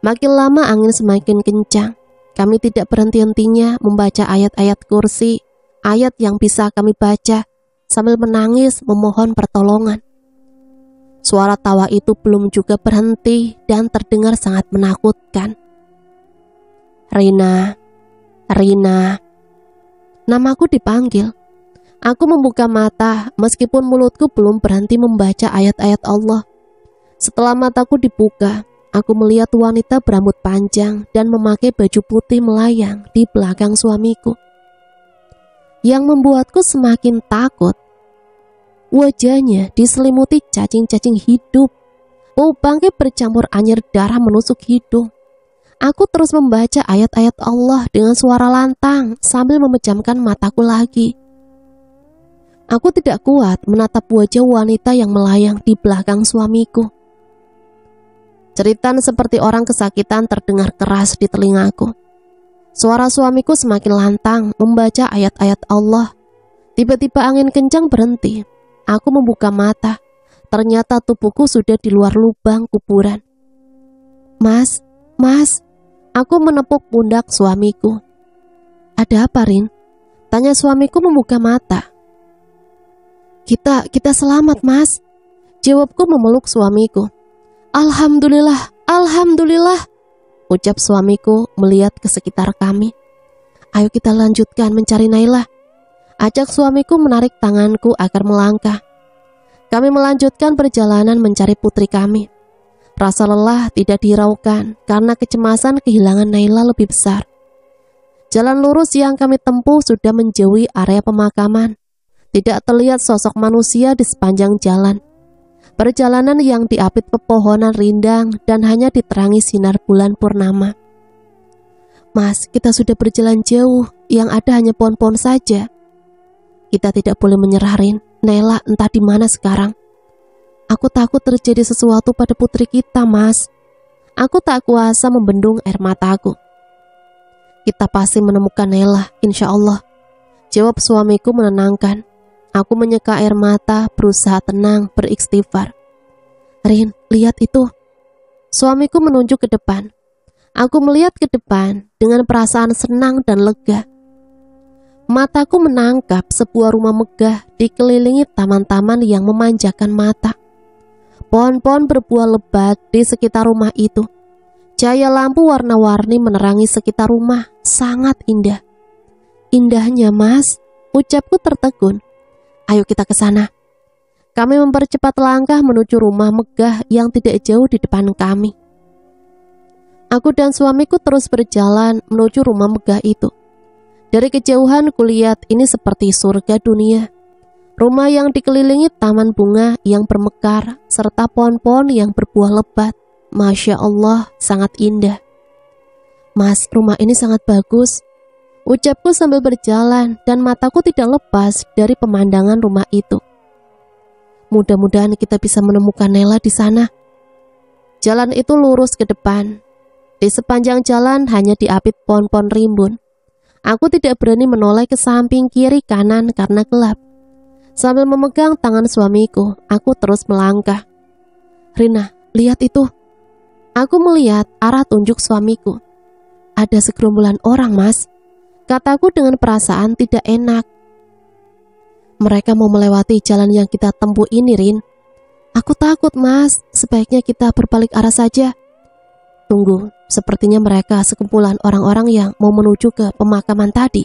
Makin lama angin semakin kencang. Kami tidak berhenti-hentinya membaca ayat-ayat kursi, ayat yang bisa kami baca, sambil menangis memohon pertolongan. Suara tawa itu belum juga berhenti dan terdengar sangat menakutkan. "Rina, Rina." Namaku dipanggil. Aku membuka mata meskipun mulutku belum berhenti membaca ayat-ayat Allah. Setelah mataku dibuka, aku melihat wanita berambut panjang dan memakai baju putih melayang di belakang suamiku. Yang membuatku semakin takut, wajahnya diselimuti cacing-cacing hidup. Bau bangkai bercampur anyir darah menusuk hidung. Aku terus membaca ayat-ayat Allah dengan suara lantang sambil memejamkan mataku lagi. Aku tidak kuat menatap wajah wanita yang melayang di belakang suamiku. Ceritan seperti orang kesakitan terdengar keras di telingaku. Suara suamiku semakin lantang membaca ayat-ayat Allah. Tiba-tiba angin kencang berhenti. Aku membuka mata. Ternyata tubuhku sudah di luar lubang kuburan. Mas, aku menepuk pundak suamiku. "Ada apa, Rin?" tanya suamiku membuka mata. Kita selamat, Mas," jawabku memeluk suamiku. "Alhamdulillah, Alhamdulillah," ucap suamiku melihat ke sekitar kami. "Ayo kita lanjutkan mencari Naila," ajak suamiku menarik tanganku agar melangkah. Kami melanjutkan perjalanan mencari putri kami. Rasa lelah tidak dihiraukan karena kecemasan kehilangan Naila lebih besar. Jalan lurus yang kami tempuh sudah menjauhi area pemakaman. Tidak terlihat sosok manusia di sepanjang jalan. Perjalanan yang diapit pepohonan rindang dan hanya diterangi sinar bulan purnama. "Mas, kita sudah berjalan jauh, yang ada hanya pohon-pohon saja. Kita tidak boleh menyerah, Rin. Naila entah di mana sekarang. Aku takut terjadi sesuatu pada putri kita, Mas." Aku tak kuasa membendung air mataku. "Kita pasti menemukan Naila, insya Allah," jawab suamiku menenangkan. Aku menyeka air mata, berusaha tenang, beristighfar. "Rin, lihat itu." Suamiku menunjuk ke depan. Aku melihat ke depan dengan perasaan senang dan lega. Mataku menangkap sebuah rumah megah dikelilingi taman-taman yang memanjakan mata. Pohon-pohon berbuah lebat di sekitar rumah itu. Cahaya lampu warna-warni menerangi sekitar rumah, sangat indah. "Indahnya, Mas," ucapku tertegun. "Ayo kita ke sana." Kami mempercepat langkah menuju rumah megah yang tidak jauh di depan kami. Aku dan suamiku terus berjalan menuju rumah megah itu. Dari kejauhan kulihat ini seperti surga dunia. Rumah yang dikelilingi taman bunga yang bermekar serta pohon-pohon yang berbuah lebat. Masya Allah, sangat indah. "Mas, rumah ini sangat bagus," ucapku sambil berjalan dan mataku tidak lepas dari pemandangan rumah itu. "Mudah-mudahan kita bisa menemukan Naila di sana." Jalan itu lurus ke depan. Di sepanjang jalan hanya diapit pohon-pohon rimbun. Aku tidak berani menoleh ke samping kiri kanan karena gelap. Sambil memegang tangan suamiku, aku terus melangkah. "Rina, lihat itu." Aku melihat arah tunjuk suamiku. "Ada segerombolan orang, Mas," kataku dengan perasaan tidak enak. "Mereka mau melewati jalan yang kita tempuh ini, Rin." Aku takut, Mas. Sebaiknya kita berbalik arah saja. Tunggu, sepertinya mereka sekumpulan orang-orang yang mau menuju ke pemakaman tadi.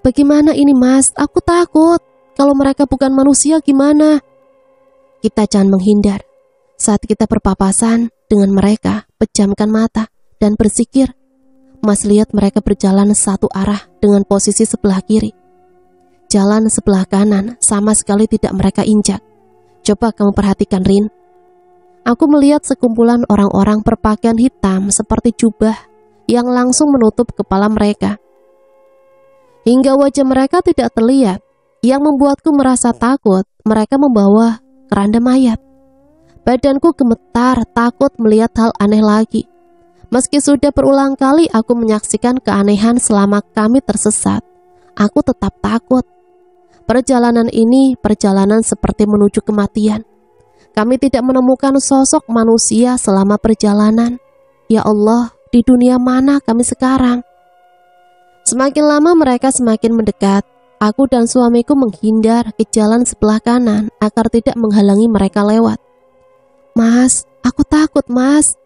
Bagaimana ini, Mas? Aku takut. Kalau mereka bukan manusia gimana? Kita jangan menghindar. Saat kita berpapasan dengan mereka, pejamkan mata dan bersikir. Mas lihat mereka berjalan satu arah dengan posisi sebelah kiri. Jalan sebelah kanan sama sekali tidak mereka injak. Coba kamu perhatikan, Rin. Aku melihat sekumpulan orang-orang berpakaian hitam seperti jubah yang langsung menutup kepala mereka. Hingga wajah mereka tidak terlihat. Yang membuatku merasa takut, mereka membawa keranda mayat. Badanku gemetar, takut melihat hal aneh lagi. Meski sudah berulang kali aku menyaksikan keanehan selama kami tersesat, aku tetap takut. Perjalanan ini perjalanan seperti menuju kematian. Kami tidak menemukan sosok manusia selama perjalanan. Ya Allah, di dunia mana kami sekarang? Semakin lama mereka semakin mendekat. Aku dan suamiku menghindar ke jalan sebelah kanan agar tidak menghalangi mereka lewat. Mas, aku takut, Mas.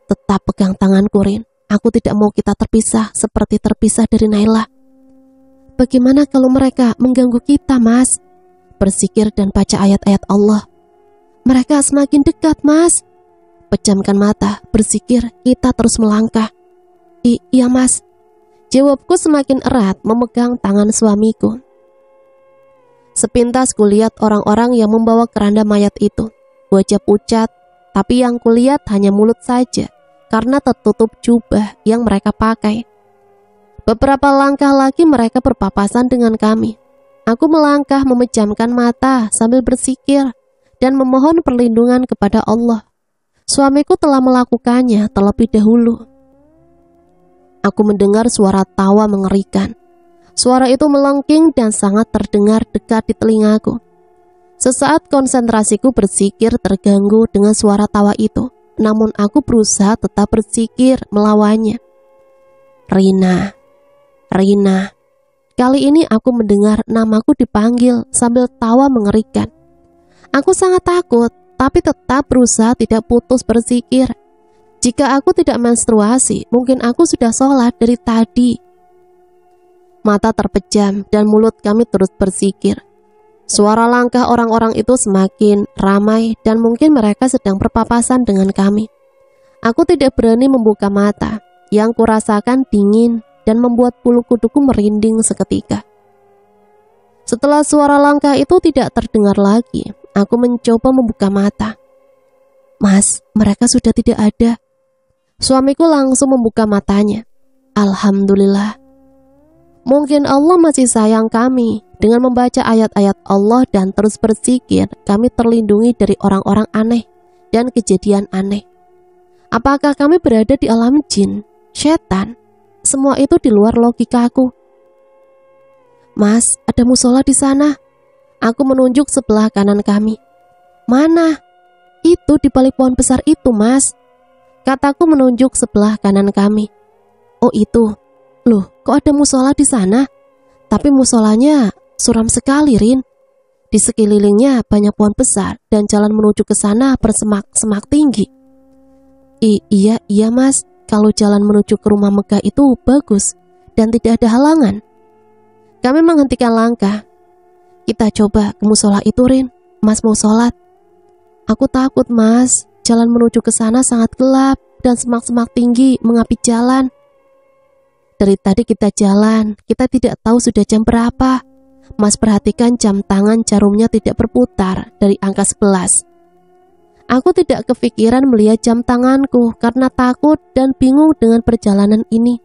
Tetap pegang tanganku, Rin. Aku tidak mau kita terpisah seperti terpisah dari Naila. Bagaimana kalau mereka mengganggu kita, Mas? Bersikir dan baca ayat-ayat Allah. Mereka semakin dekat, Mas. Pejamkan mata, bersikir, kita terus melangkah. Iya, Mas. Jawabku semakin erat memegang tangan suamiku. Sepintas kulihat orang-orang yang membawa keranda mayat itu. Wajah pucat, tapi yang kulihat hanya mulut saja karena tertutup jubah yang mereka pakai. Beberapa langkah lagi mereka berpapasan dengan kami. Aku melangkah memejamkan mata sambil bersikir dan memohon perlindungan kepada Allah. Suamiku telah melakukannya terlebih dahulu. Aku mendengar suara tawa mengerikan. Suara itu melengking dan sangat terdengar dekat di telingaku. Sesaat konsentrasiku bersikir terganggu dengan suara tawa itu. Namun aku berusaha tetap bersikir melawannya. Rina. Kali ini aku mendengar namaku dipanggil sambil tawa mengerikan. Aku sangat takut, tapi tetap berusaha tidak putus bersikir. Jika aku tidak menstruasi, mungkin aku sudah sholat dari tadi. Mata terpejam dan mulut kami terus bersikir. Suara langkah orang-orang itu semakin ramai dan mungkin mereka sedang berpapasan dengan kami. Aku tidak berani membuka mata. Yang kurasakan dingin dan membuat bulu kuduku merinding seketika. Setelah suara langkah itu tidak terdengar lagi, aku mencoba membuka mata. Mas, mereka sudah tidak ada. Suamiku langsung membuka matanya. Alhamdulillah. Mungkin Allah masih sayang kami. Dengan membaca ayat-ayat Allah dan terus bersikir, kami terlindungi dari orang-orang aneh dan kejadian aneh. Apakah kami berada di alam jin, setan? Semua itu di luar logikaku. Mas, ada musola di sana. Aku menunjuk sebelah kanan kami. Mana? Itu di balik pohon besar itu, Mas. Kataku menunjuk sebelah kanan kami. Oh itu. Loh, kok ada musola di sana? Tapi musolanya suram sekali, Rin. Di sekelilingnya banyak pohon besar dan jalan menuju ke sana bersemak-semak tinggi. Iya, Mas. Kalau jalan menuju ke rumah megah itu bagus dan tidak ada halangan. Kami menghentikan langkah. Kita coba ke musola itu, Rin. Mas mau sholat. Aku takut, Mas. Jalan menuju ke sana sangat gelap dan semak-semak tinggi mengapi jalan. Dari tadi kita jalan, kita tidak tahu sudah jam berapa. Mas perhatikan jam tangan jarumnya tidak berputar dari angka 11. Aku tidak kepikiran melihat jam tanganku karena takut dan bingung dengan perjalanan ini.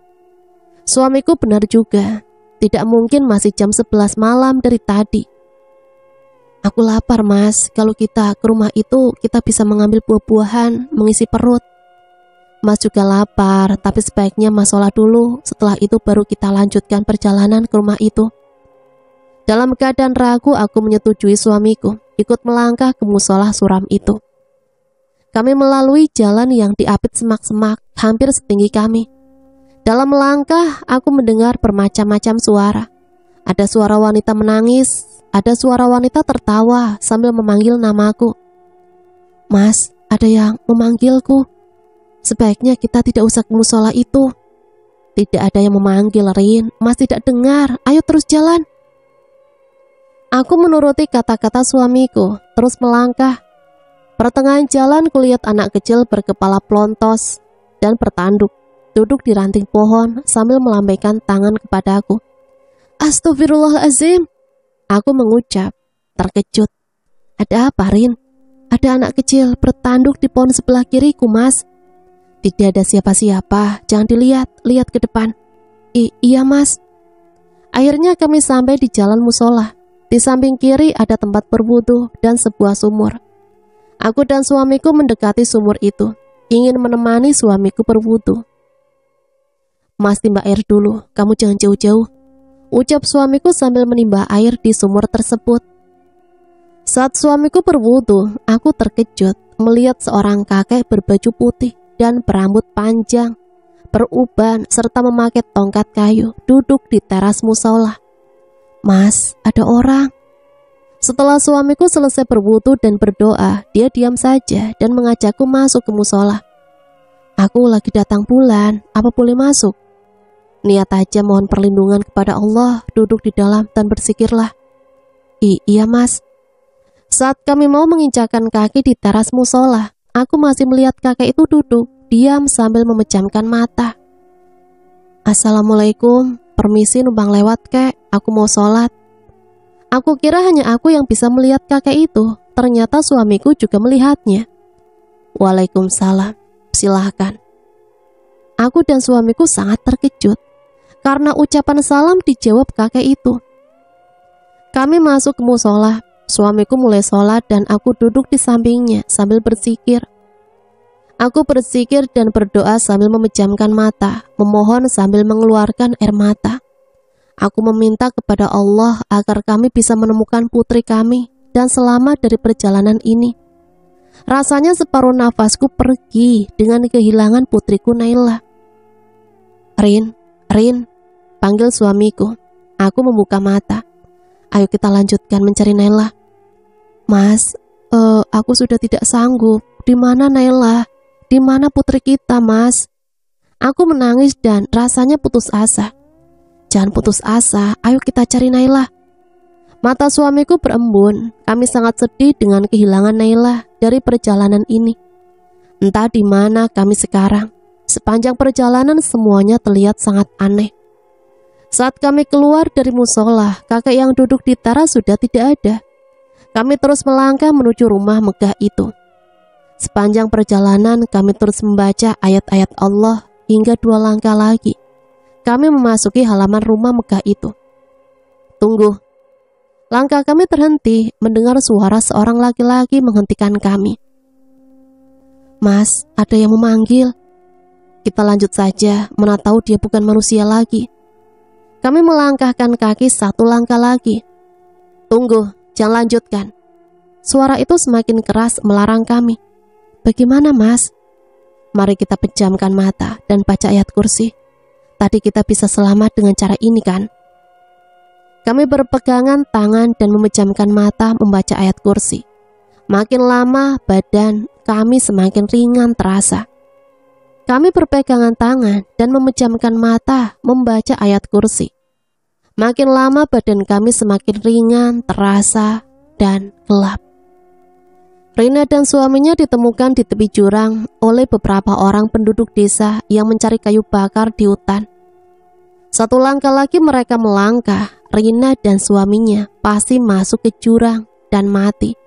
Suamiku benar juga, tidak mungkin masih jam 11 malam dari tadi. Aku lapar, Mas. Kalau kita ke rumah itu, kita bisa mengambil buah-buahan, mengisi perut. Mas juga lapar, tapi sebaiknya Mas sholat dulu. Setelah itu baru kita lanjutkan perjalanan ke rumah itu. Dalam keadaan ragu, aku menyetujui suamiku ikut melangkah ke musola suram itu. Kami melalui jalan yang diapit semak-semak, hampir setinggi kami. Dalam melangkah, aku mendengar bermacam-macam suara. Ada suara wanita menangis, ada suara wanita tertawa sambil memanggil namaku. Mas, ada yang memanggilku. Sebaiknya kita tidak usah ke musola itu. Tidak ada yang memanggil, Rin. Mas tidak dengar. Ayo terus jalan. Aku menuruti kata-kata suamiku, terus melangkah. Pertengahan jalan kulihat anak kecil berkepala plontos dan bertanduk, duduk di ranting pohon sambil melambaikan tangan kepadaku. Astagfirullahaladzim. Aku mengucap, terkejut. Ada apa, Rin? Ada anak kecil bertanduk di pohon sebelah kiriku, Mas. Tidak ada siapa-siapa, jangan dilihat, lihat ke depan. Iya, Mas. Akhirnya kami sampai di jalan musola. Di samping kiri ada tempat berwudu dan sebuah sumur. Aku dan suamiku mendekati sumur itu, ingin menemani suamiku berwudu. Mas, timba air dulu, kamu jangan jauh-jauh, ucap suamiku sambil menimba air di sumur tersebut. Saat suamiku berwudu, aku terkejut melihat seorang kakek berbaju putih dan berambut panjang, beruban serta memakai tongkat kayu, duduk di teras musola. Mas, ada orang. Setelah suamiku selesai berwudu dan berdoa, dia diam saja dan mengajakku masuk ke musola. Aku lagi datang bulan, apa boleh masuk? Niat aja mohon perlindungan kepada Allah, duduk di dalam dan berzikirlah. Iya, Mas. Saat kami mau menginjakkan kaki di teras musola, aku masih melihat kakek itu duduk, diam sambil memejamkan mata. Assalamualaikum, permisi numpang lewat kek, aku mau sholat. Aku kira hanya aku yang bisa melihat kakek itu, ternyata suamiku juga melihatnya. Waalaikumsalam, silahkan. Aku dan suamiku sangat terkejut, karena ucapan salam dijawab kakek itu. Kami masuk ke musola, suamiku mulai sholat dan aku duduk di sampingnya sambil berzikir. Aku berzikir dan berdoa sambil memejamkan mata, memohon sambil mengeluarkan air mata. Aku meminta kepada Allah agar kami bisa menemukan putri kami dan selamat dari perjalanan ini. Rasanya separuh nafasku pergi dengan kehilangan putriku Naila. Rin, panggil suamiku. Aku membuka mata. Ayo kita lanjutkan mencari Naila. Mas, aku sudah tidak sanggup. Di mana Naila? Di mana putri kita, Mas? Aku menangis dan rasanya putus asa. Jangan putus asa, ayo kita cari Naila. Mata suamiku berembun. Kami sangat sedih dengan kehilangan Naila dari perjalanan ini. Entah di mana kami sekarang. Sepanjang perjalanan semuanya terlihat sangat aneh. Saat kami keluar dari musola, kakek yang duduk di teras sudah tidak ada. Kami terus melangkah menuju rumah megah itu. Sepanjang perjalanan kami terus membaca ayat-ayat Allah hingga 2 langkah lagi. Kami memasuki halaman rumah megah itu. Tunggu. Langkah kami terhenti mendengar suara seorang laki-laki menghentikan kami. Mas, ada yang memanggil. Kita lanjut saja, mana tahu dia bukan manusia lagi. Kami melangkahkan kaki 1 langkah lagi. Tunggu, jangan lanjutkan. Suara itu semakin keras melarang kami. Bagaimana, Mas? Mari kita pejamkan mata dan baca ayat kursi. Tadi kita bisa selamat dengan cara ini kan? Kami berpegangan tangan dan memejamkan mata membaca ayat kursi. Makin lama badan kami semakin ringan terasa. Kami berpegangan tangan dan memejamkan mata membaca ayat kursi. Makin lama badan kami semakin ringan terasa dan gelap. Rina dan suaminya ditemukan di tepi jurang oleh beberapa orang penduduk desa yang mencari kayu bakar di hutan. 1 langkah lagi mereka melangkah, Rina dan suaminya pasti masuk ke jurang dan mati.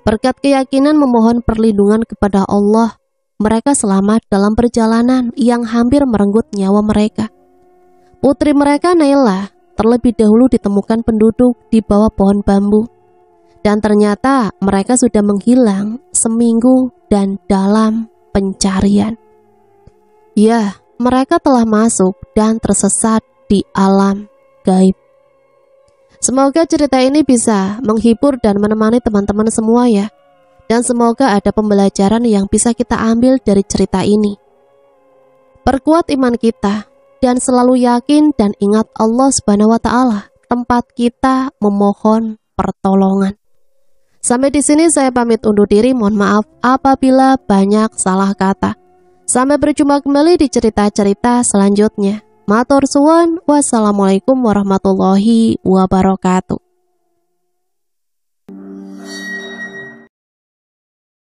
Berkat keyakinan memohon perlindungan kepada Allah, mereka selamat dalam perjalanan yang hampir merenggut nyawa mereka. Putri mereka Naila terlebih dahulu ditemukan penduduk di bawah pohon bambu. Dan ternyata mereka sudah menghilang seminggu dan dalam pencarian. Ya, mereka telah masuk dan tersesat di alam gaib. Semoga cerita ini bisa menghibur dan menemani teman-teman semua ya. Dan semoga ada pembelajaran yang bisa kita ambil dari cerita ini. Perkuat iman kita dan selalu yakin dan ingat Allah Subhanahu wa Ta'ala tempat kita memohon pertolongan. Sampai di sini saya pamit undur diri, mohon maaf apabila banyak salah kata. Sampai berjumpa kembali di cerita-cerita selanjutnya. Matur suwun, wassalamualaikum warahmatullahi wabarakatuh.